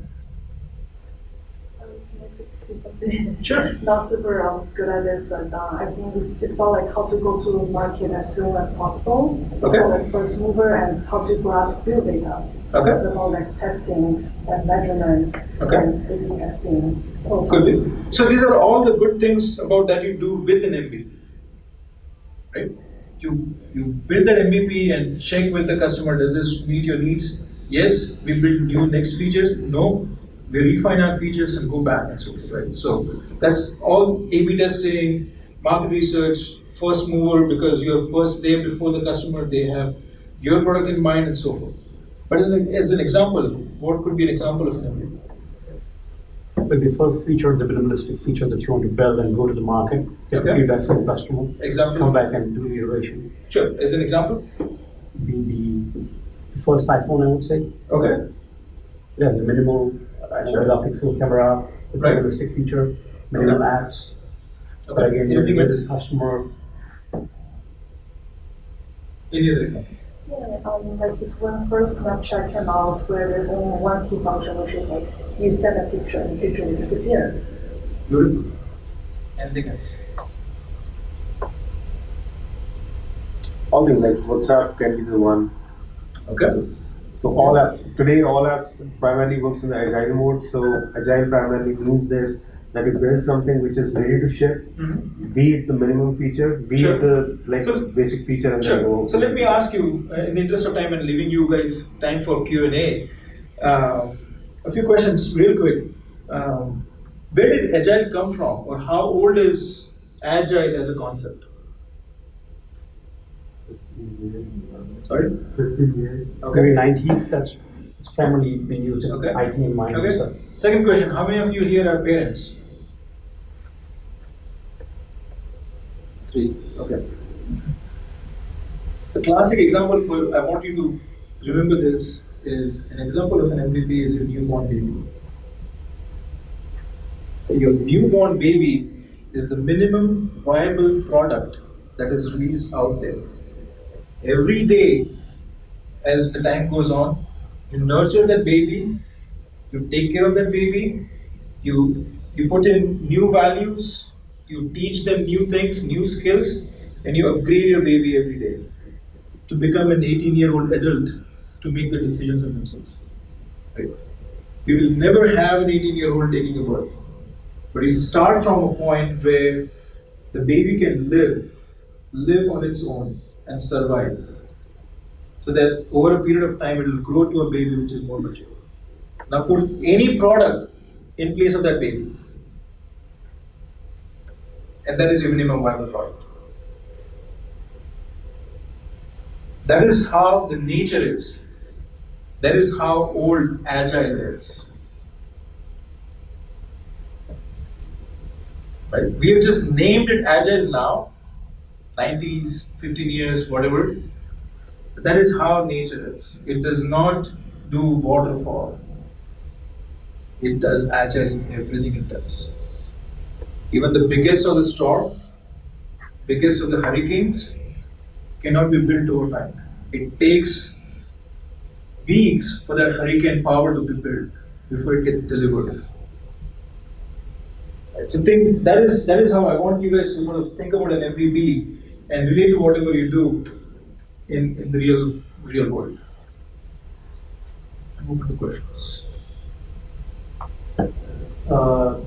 Sure. Not super good at this, but I think it's about like how to go to market as soon as possible. It's Okay. about like first mover and how to grab real data. Okay. It's about like testing and measurements Okay. and A/B testing. Could be. So these are all the good things about that you do with an MVP, right? You build that MVP and check with the customer, does this meet your needs? Yes. We build new next features? No. we refine our features and go back and so forth, right? So that's all A/B testing, market research, first mover because you're first there before the customer. They have your product in mind and so forth. But as an example, what could be an example of an MVP? But the first feature, the minimalistic feature that you want to build and go to the market, get the feedback from the customer, Example? come back and do the iteration. Sure. As an example? Be the first iPhone, I would say. Okay. It has a minimal megapixel camera, the Right. minimalistic feature, minimal apps. Okay. But again, Anything with else? the customer. Any other example? Yeah, like this when first Snapchat came out, where there's only one key function, which is like you send a picture and the picture will disappear. Beautiful. Anything else? All things like WhatsApp can be the one. Okay. So all apps today, all apps primarily works in the agile mode. So agile primarily means that you build something which is ready to ship, be it the minimum feature, be Sure. it the basic feature, and then go. Sure. So let me ask you, in the interest of time and leaving you guys time for Q&A, a few questions real quick. Where did Agile come from, or how old is Agile as a concept? Sorry? 15 years. Okay. Maybe 90s, that's it's primarily been used in Okay. IT environment. Okay. So Second question, how many of you here are parents? 3. Okay. The classic example for, I want you to remember this, is an example of an MVP is your newborn baby. Your newborn baby is the minimum viable product that is released out there. Every day, as the time goes on, you nurture that baby, you take care of that baby, you put in new values, you teach them new things, new skills, and you upgrade your baby every day to become an 18-year-old adult to make the decisions of themselves. Right? You will never have an 18-year-old taking a birth, but you'll start from a point where the baby can live on its own and survive. So that over a period of time it will grow to a baby which is more mature. Now put any product in place of that baby, and that is your minimum viable product. That is how the nature is. That is how old Agile is. Right? We have just named it Agile now, 90s, 15 years, whatever. But that is how nature is. It does not do waterfall. It does Agile in everything it does. Even the biggest of the storm, biggest of the hurricanes, cannot be built overnight. It takes weeks for that hurricane power to be built before it gets delivered. So that is how I want you guys to sort of think about an MVP and relate to whatever you do in the real world. I'm open to questions.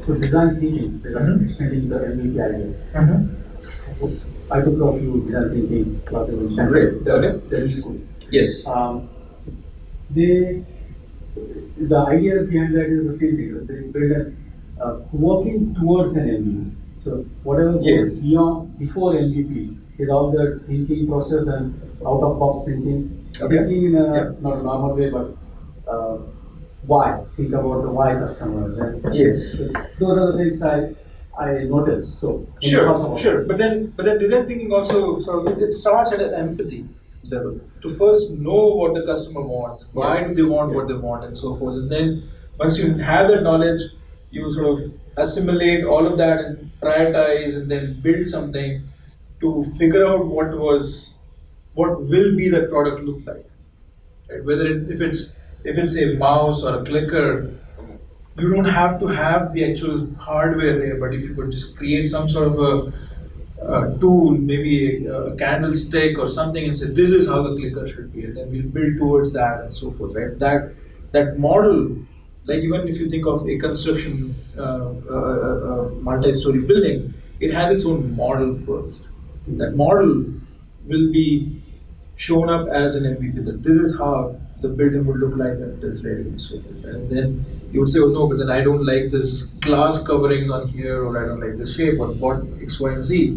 for design thinking, extending the MVP idea. I took a few design thinking classes in Stanford, Delhi school. Yes. The ideas behind that is the same thing. They build working towards an MVP. So whatever goes beyond before MVP is all the thinking process and out of box thinking. Thinking in a not a normal way, but why? Think about the why customers. And Yes. those are the things I noticed. So Sure. But then design thinking also, so it starts at an empathy level. To first know what the customer wants, why do they want what they want, and so forth. And then once you have that knowledge, you sort of assimilate all of that and prioritize, and then build something to figure out what will be that product look like. Right? Whether if it's a mouse or a clicker, you don't have to have the actual hardware there, but if you could just create some sort of a tool, maybe a candlestick or something, and say this is how the clicker should be, and then we'll build towards that and so forth. Right? That model, like even if you think of a construction, multi-story building, it has its own model first. That model will be shown up as an MVP. That this is how the building would look like when it is ready and so forth. And then you would say, oh no, but then I don't like this glass coverings on here, or I don't like this shape, or what X, Y, and Z.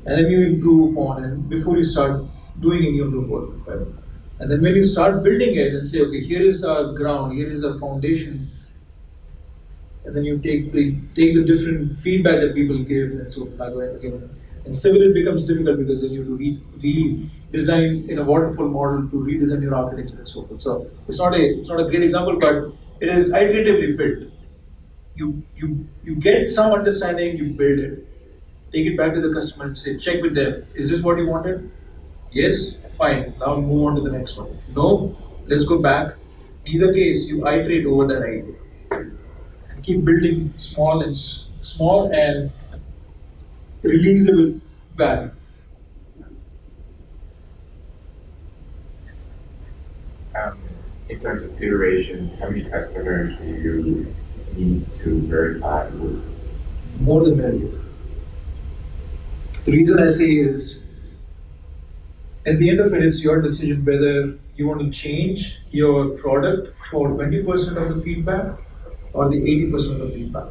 And then you improve upon it before you start doing any of the work. Right? And then when you start building it and say, okay, here is our ground, here is our foundation, and then you take the different feedback that people give, and so again. In civil, it becomes difficult because then you have to redesign in a waterfall model to redesign your architecture and so forth. So it's not a great example, but it is iteratively built. You get some understanding, you build it, take it back to the customer and say, check with them, is this what you wanted? Yes, fine. Now move on to the next one. No, let's go back. Either case, you iterate over that idea and keep building small and releasable value. Um, in terms of iterations, how many customers do you need to verify? More than merrier. The reason I say is, at the end of it, it's your decision whether you want to change your product for 20% of the feedback or the 80% of the feedback.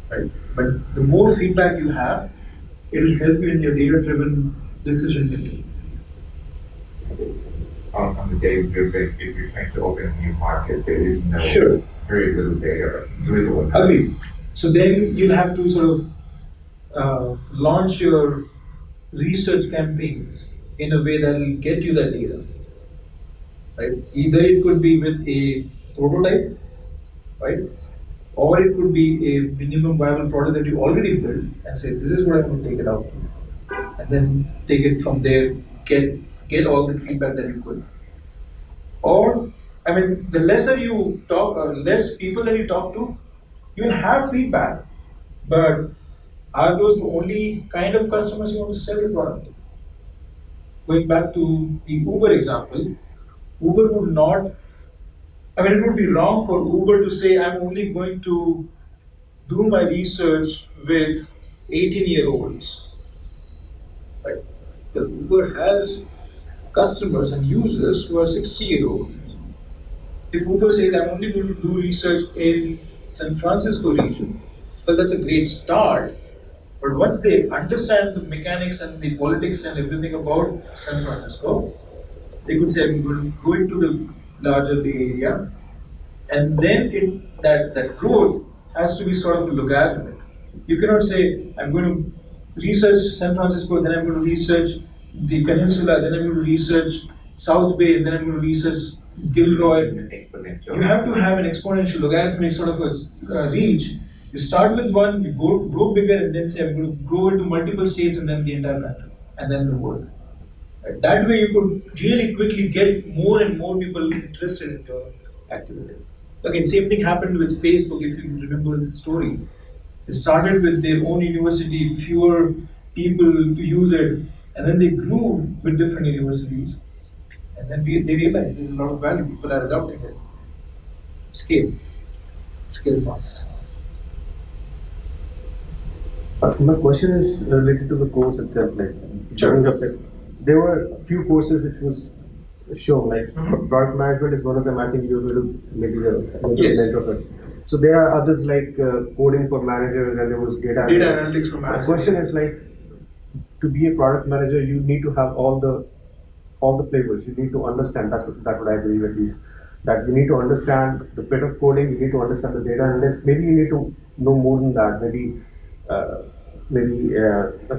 Right? But the more feedback you have, it will help you in your data-driven decision making. On the data-driven, if you're trying to open a new market, there is no very little data. Agreed. So then you'll have to sort of launch your research campaigns in a way that will get you that data. Right? Either it could be with a prototype, right? Or it could be a minimum viable product that you already built and say, this is what I'm going to take it out. And then take it from there, get all the feedback that you could. Or, I mean, the lesser you talk, or less people that you talk to, you'll have feedback. But are those the only kind of customers you want to sell your product to? Going back to the Uber example, Uber would not, I mean, it would be wrong for Uber to say, I'm only going to do my research with 18-year-olds. Right? The Uber has customers and users who are 60-year-olds. If Uber says, I'm only going to do research in San Francisco region, well, that's a great start. But once they understand the mechanics and the politics and everything about San Francisco, they could say, I'm going to go into the larger Bay Area, and then that growth has to be sort of logarithmic. You cannot say, I'm going to research San Francisco, then I'm going to research the peninsula, then I'm going to research South Bay, and then I'm going to research Gilroy. You have to have an exponential logarithmic sort of a reach. You start with one, you grow bigger, and then say, I'm going to grow into multiple states and then the entire country, and then the world. Right? That way, you could really quickly get more and more people interested in your activity. Again, same thing happened with Facebook, if you remember the story. They started with their own university, fewer people to use it, and then they grew with different universities. And then they realized there's a lot of value, people are adopting it. Scale fast. My question is related to the course itself. Like, there were a few courses which was shown, like product management is one of them. I think you're going to maybe the of it. So there are others like coding for managers, and there was data analytics for managers. The question is like, to be a product manager, you need to have all the flavors. You need to understand. That's what I believe, at least. That you need to understand the bit of coding. You need to understand the data analytics. Maybe you need to know more than that. Maybe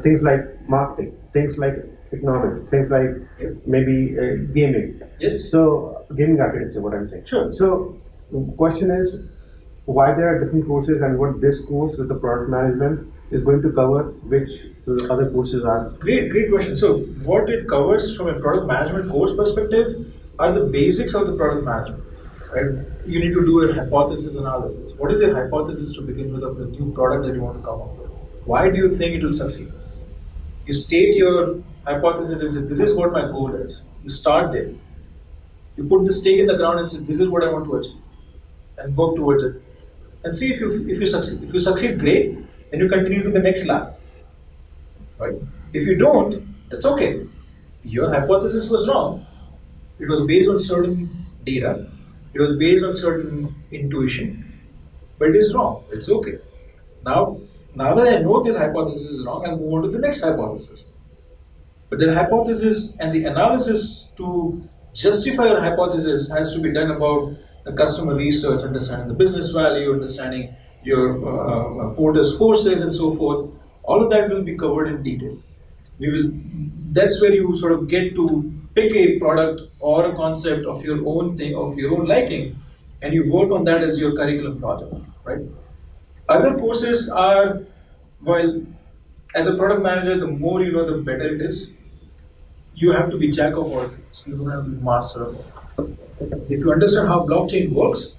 things like marketing, things like economics, things like maybe gaming. Yes. So gaming architecture, what I'm saying. Sure. So the question is, why there are different courses, and what this course with the product management is going to cover, which the other courses are? Great question. So what it covers from a product management course perspective are the basics of the product management. Right? You need to do a hypothesis analysis. What is your hypothesis to begin with of a new product that you want to come up with? Why do you think it will succeed? You state your hypothesis and say, this is what my goal is. You start there. You put the stake in the ground and say, this is what I want to achieve. And work towards it. And see if you succeed. If you succeed, great. Then you continue to the next lab. Right? If you don't, that's okay. Your hypothesis was wrong. It was based on certain data. It was based on certain intuition, but it is wrong. It's okay. Now, now that I know this hypothesis is wrong, I'll move on to the next hypothesis. But the hypothesis and the analysis to justify your hypothesis has to be done about the customer research, understanding the business value, understanding your porter's forces, and so forth. All of that will be covered in detail. We will. That's where you sort of get to pick a product or a concept of your own thing, of your own liking, and you work on that as your curriculum project, right? Other courses are, while as a product manager, the more you know, the better it is. You have to be jack of all trades. You don't have to be master of all. If you understand how blockchain works,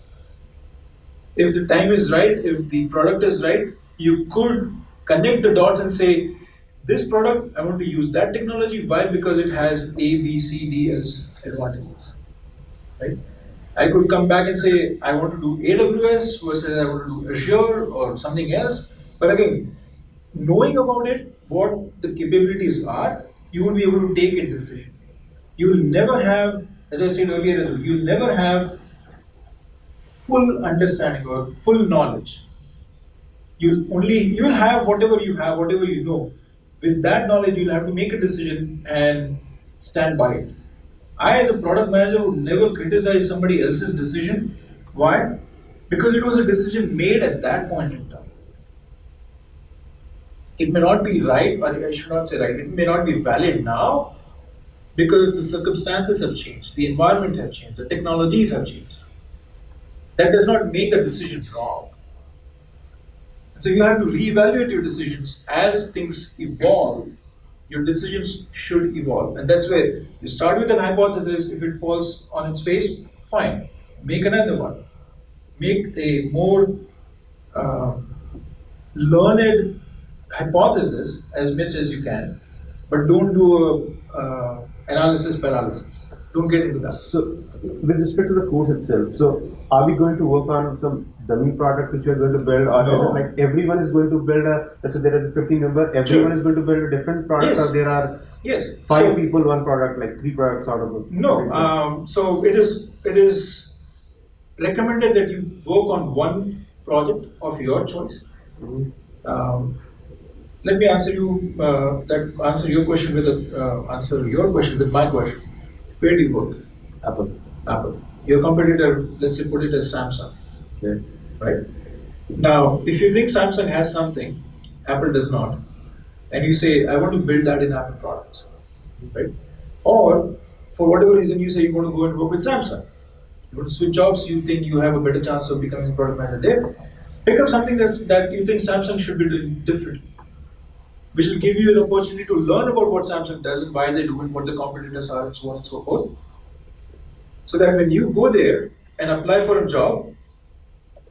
if the time is right, if the product is right, you could connect the dots and say, this product, I want to use that technology. Why? Because it has A, B, C, D as advantages. Right? I could come back and say, I want to do AWS versus I want to do Azure or something else. But again, knowing about it, what the capabilities are, you will be able to take a decision. You will never have, as I said earlier, you will never have full understanding or full knowledge. You will have whatever you have, whatever you know. With that knowledge, you'll have to make a decision and stand by it. I, as a product manager, would never criticize somebody else's decision. Why? Because it was a decision made at that point in time. It may not be right, or I should not say right, it may not be valid now because the circumstances have changed, the environment has changed, the technologies have changed. That does not make the decision wrong. So you have to reevaluate your decisions as things evolve. Your decisions should evolve, and that's where you start with an hypothesis. If it falls on its face, fine, make another one. Make a more learned hypothesis as much as you can, but don't do a analysis paralysis. Don't get into that. So, with respect to the course itself, so are we going to work on some dummy product which we are going to build, or No. is it like everyone is going to build a? Let's say there is a 15 member, everyone is going to build a different product, Yes. or there are Yes. five people, one product, like 3 products out of it? No. So it is recommended that you work on one project of your choice. Let me answer answer your question with my question. Where do you work? Apple. Apple. Your competitor, let's say, put it as Samsung, Yeah. right? Now, if you think Samsung has something, Apple does not, and you say, I want to build that in Apple products, right? Or, for whatever reason, you say you want to go and work with Samsung. You want to switch jobs, you think you have a better chance of becoming a product manager there. Pick up something that you think Samsung should be doing differently, which will give you an opportunity to learn about what Samsung does and why they do and what the competitors are and so on and so forth. So that when you go there and apply for a job,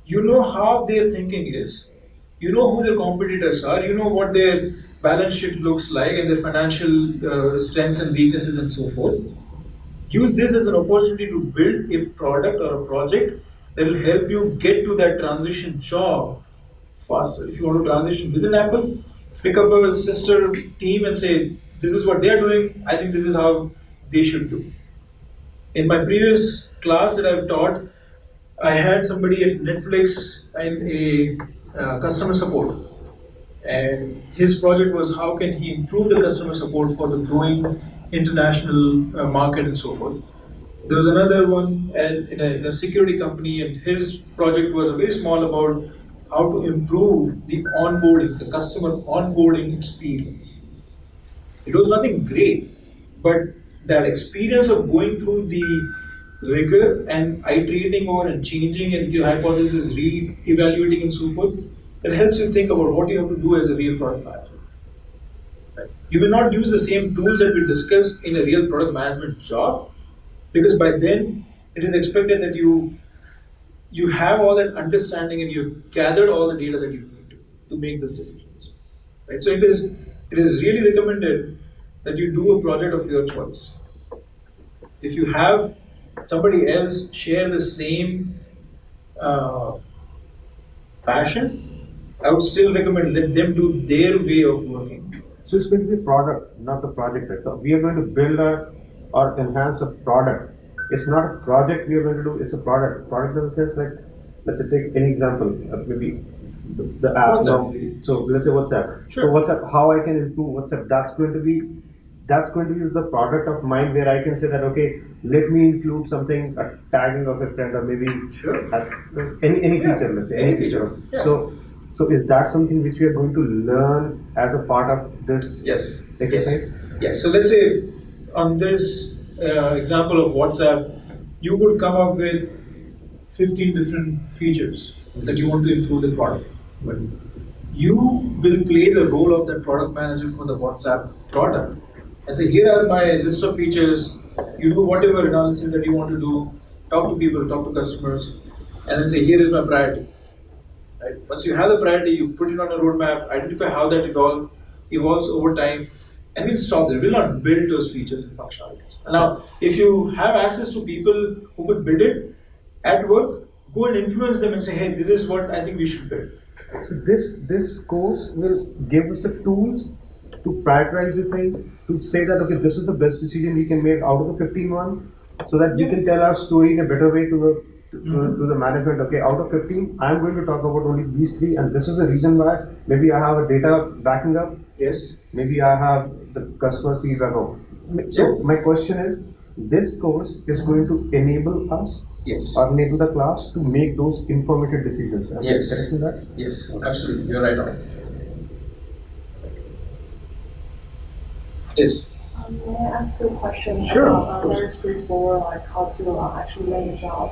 you know how their thinking is, you know who their competitors are, you know what their balance sheet looks like and their financial strengths and weaknesses and so forth. Use this as an opportunity to build a product or a project that will help you get to that transition job faster. If you want to transition within Apple, pick up a sister team and say, this is what they are doing, I think this is how they should do. In my previous class that I've taught, I had somebody at Netflix in a customer support. And his project was how can he improve the customer support for the growing international market and so forth. There was another one in a security company, and his project was very small about how to improve the onboarding, the customer onboarding experience. It was nothing great, but that experience of going through the rigor and iterating on and changing and your hypothesis, re-evaluating and so forth, that helps you think about what you have to do as a real product manager. Right? You will not use the same tools that we discuss in a real product management job, because by then it is expected that you have all that understanding and you've gathered all the data that you need to make those decisions. Right? So it is really recommended that you do a project of your choice. If you have somebody else share the same passion, I would still recommend let them do their way of working. So it's going to be a product, not the project. Right? So we are going to build or enhance a product it's not a project we are going to do, it's a product. Product in the sense like, let's say take any example, maybe the app. WhatsApp. So let's say WhatsApp. Sure. So WhatsApp, how I can improve WhatsApp, that's going to be the product of mine where I can say that, okay, let me include something, a tagging of a friend, or maybe Sure. any feature, let's say, any feature. Yeah. So is that something which we are going to learn as a part of this Yes. exercise? Yes. So let's say on this example of WhatsApp, you would come up with 15 different features that you want to improve the product. But you will play the role of the product manager for the WhatsApp product and say, here are my list of features. You do whatever analysis that you want to do, talk to people, talk to customers, and then say, here is my priority. Right? Once you have the priority, you put it on a roadmap, identify how that evolves over time, and we'll stop there. We'll not build those features and functionalities. And now, if you have access to people who could build it at work, go and influence them and say, hey, this is what I think we should build. So this course will give us the tools to prioritize the things, to say that, okay, this is the best decision we can make out of the 15 one, so that we can tell our story in a better way to the management. Okay, out of 15, I'm going to talk about only these three, and this is the reason why. Maybe I have a data backing up. Yes. Maybe I have the customer feedback. So my question is, this course is going to enable us, Yes. or enable the class to make those informative decisions. Am I Yes. correct in that? Yes, absolutely. You're right on. Yes. May I ask you a question? Sure, of About course. very straightforward, like how to actually land a job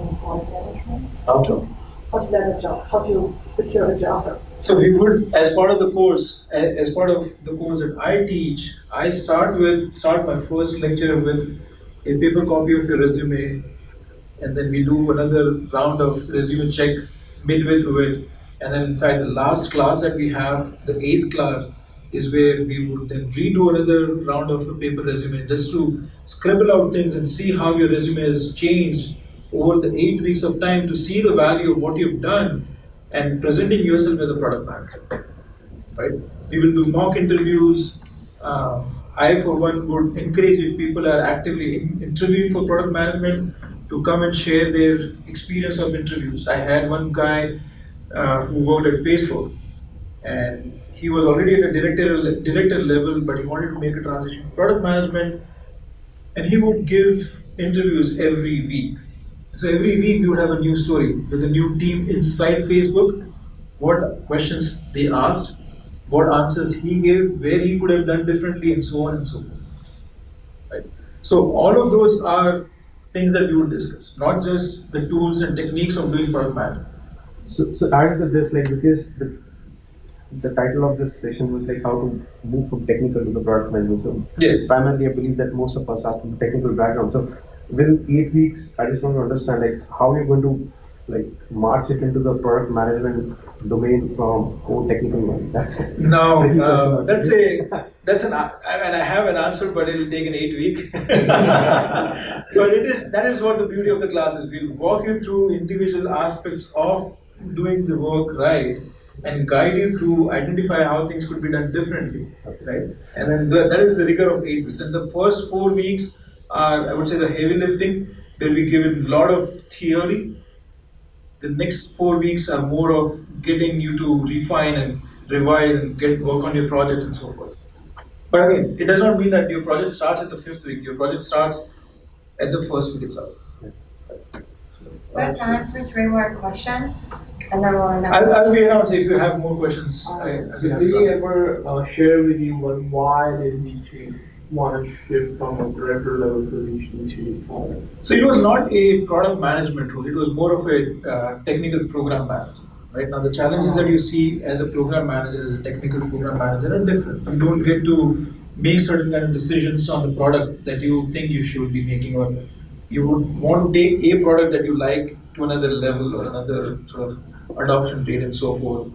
in product management. How to? How to land a job? How to secure a job? So we would, as part of the course, as part of the course that I teach, I start my first lecture with a paper copy of your resume, and then we do another round of resume check midway through it, and then in fact the last class that we have, the 8th class, is where we would then redo another round of a paper resume just to scribble out things and see how your resume has changed over the 8 weeks of time, to see the value of what you've done and presenting yourself as a product manager. Right? We will do mock interviews. I, for one, would encourage, if people are actively interviewing for product management, to come and share their experience of interviews. I had one guy who worked at Facebook, and he was already at a director level, but he wanted to make a transition to product management, and he would give interviews every week. So every week we would have a new story with a new team inside Facebook, what questions they asked, what answers he gave, where he could have done differently, and so on and so forth. Right? So all of those are things that we would discuss, not just the tools and techniques of doing product management. So added to this, like, because the title of this session was like how to move from technical to the product management. So Yes. primarily, I believe that most of us are from technical background. So within 8 weeks, I just want to understand like how you're going to like march it into the product management domain from core technical one. That's Now, pretty fascinating. and I have an answer, but it'll take an 8 week. But that is what the beauty of the class is. We'll walk you through individual aspects of doing the work right, and guide you through, identify how things could be done differently, right? And then that is the rigor of 8 weeks. And the first 4 weeks are, I would say, the heavy lifting, where we give it a lot of theory. The next 4 weeks are more of getting you to refine and revise and work on your projects and so forth. But again, it does not mean that your project starts at the 5th week. Your project starts at the 1st week itself. We have time for 3 more questions, and then we'll end up. I'll be around, so if you have more questions, I'll be happy Did to he answer. ever share with you why did he want to shift from a director level position to So it was not a product management role, it was more of a technical program manager. Right now, the challenges that you see as a program manager, as a technical program manager, are different. You don't get to make certain kind of decisions on the product that you think you should be making, or you would want to take a product that you like to another level or another sort of adoption rate and so forth.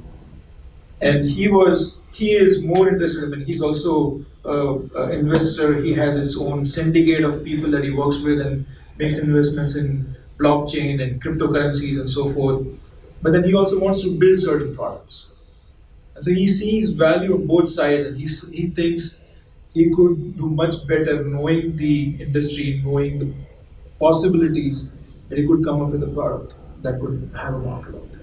And he is more interested. I mean, he's also an investor. He has his own syndicate of people that he works with and makes investments in blockchain and cryptocurrencies and so forth. But then he also wants to build certain products. And so he sees value on both sides, and he thinks he could do much better knowing the industry, knowing the possibilities that you could come up with a product that could have a market out there.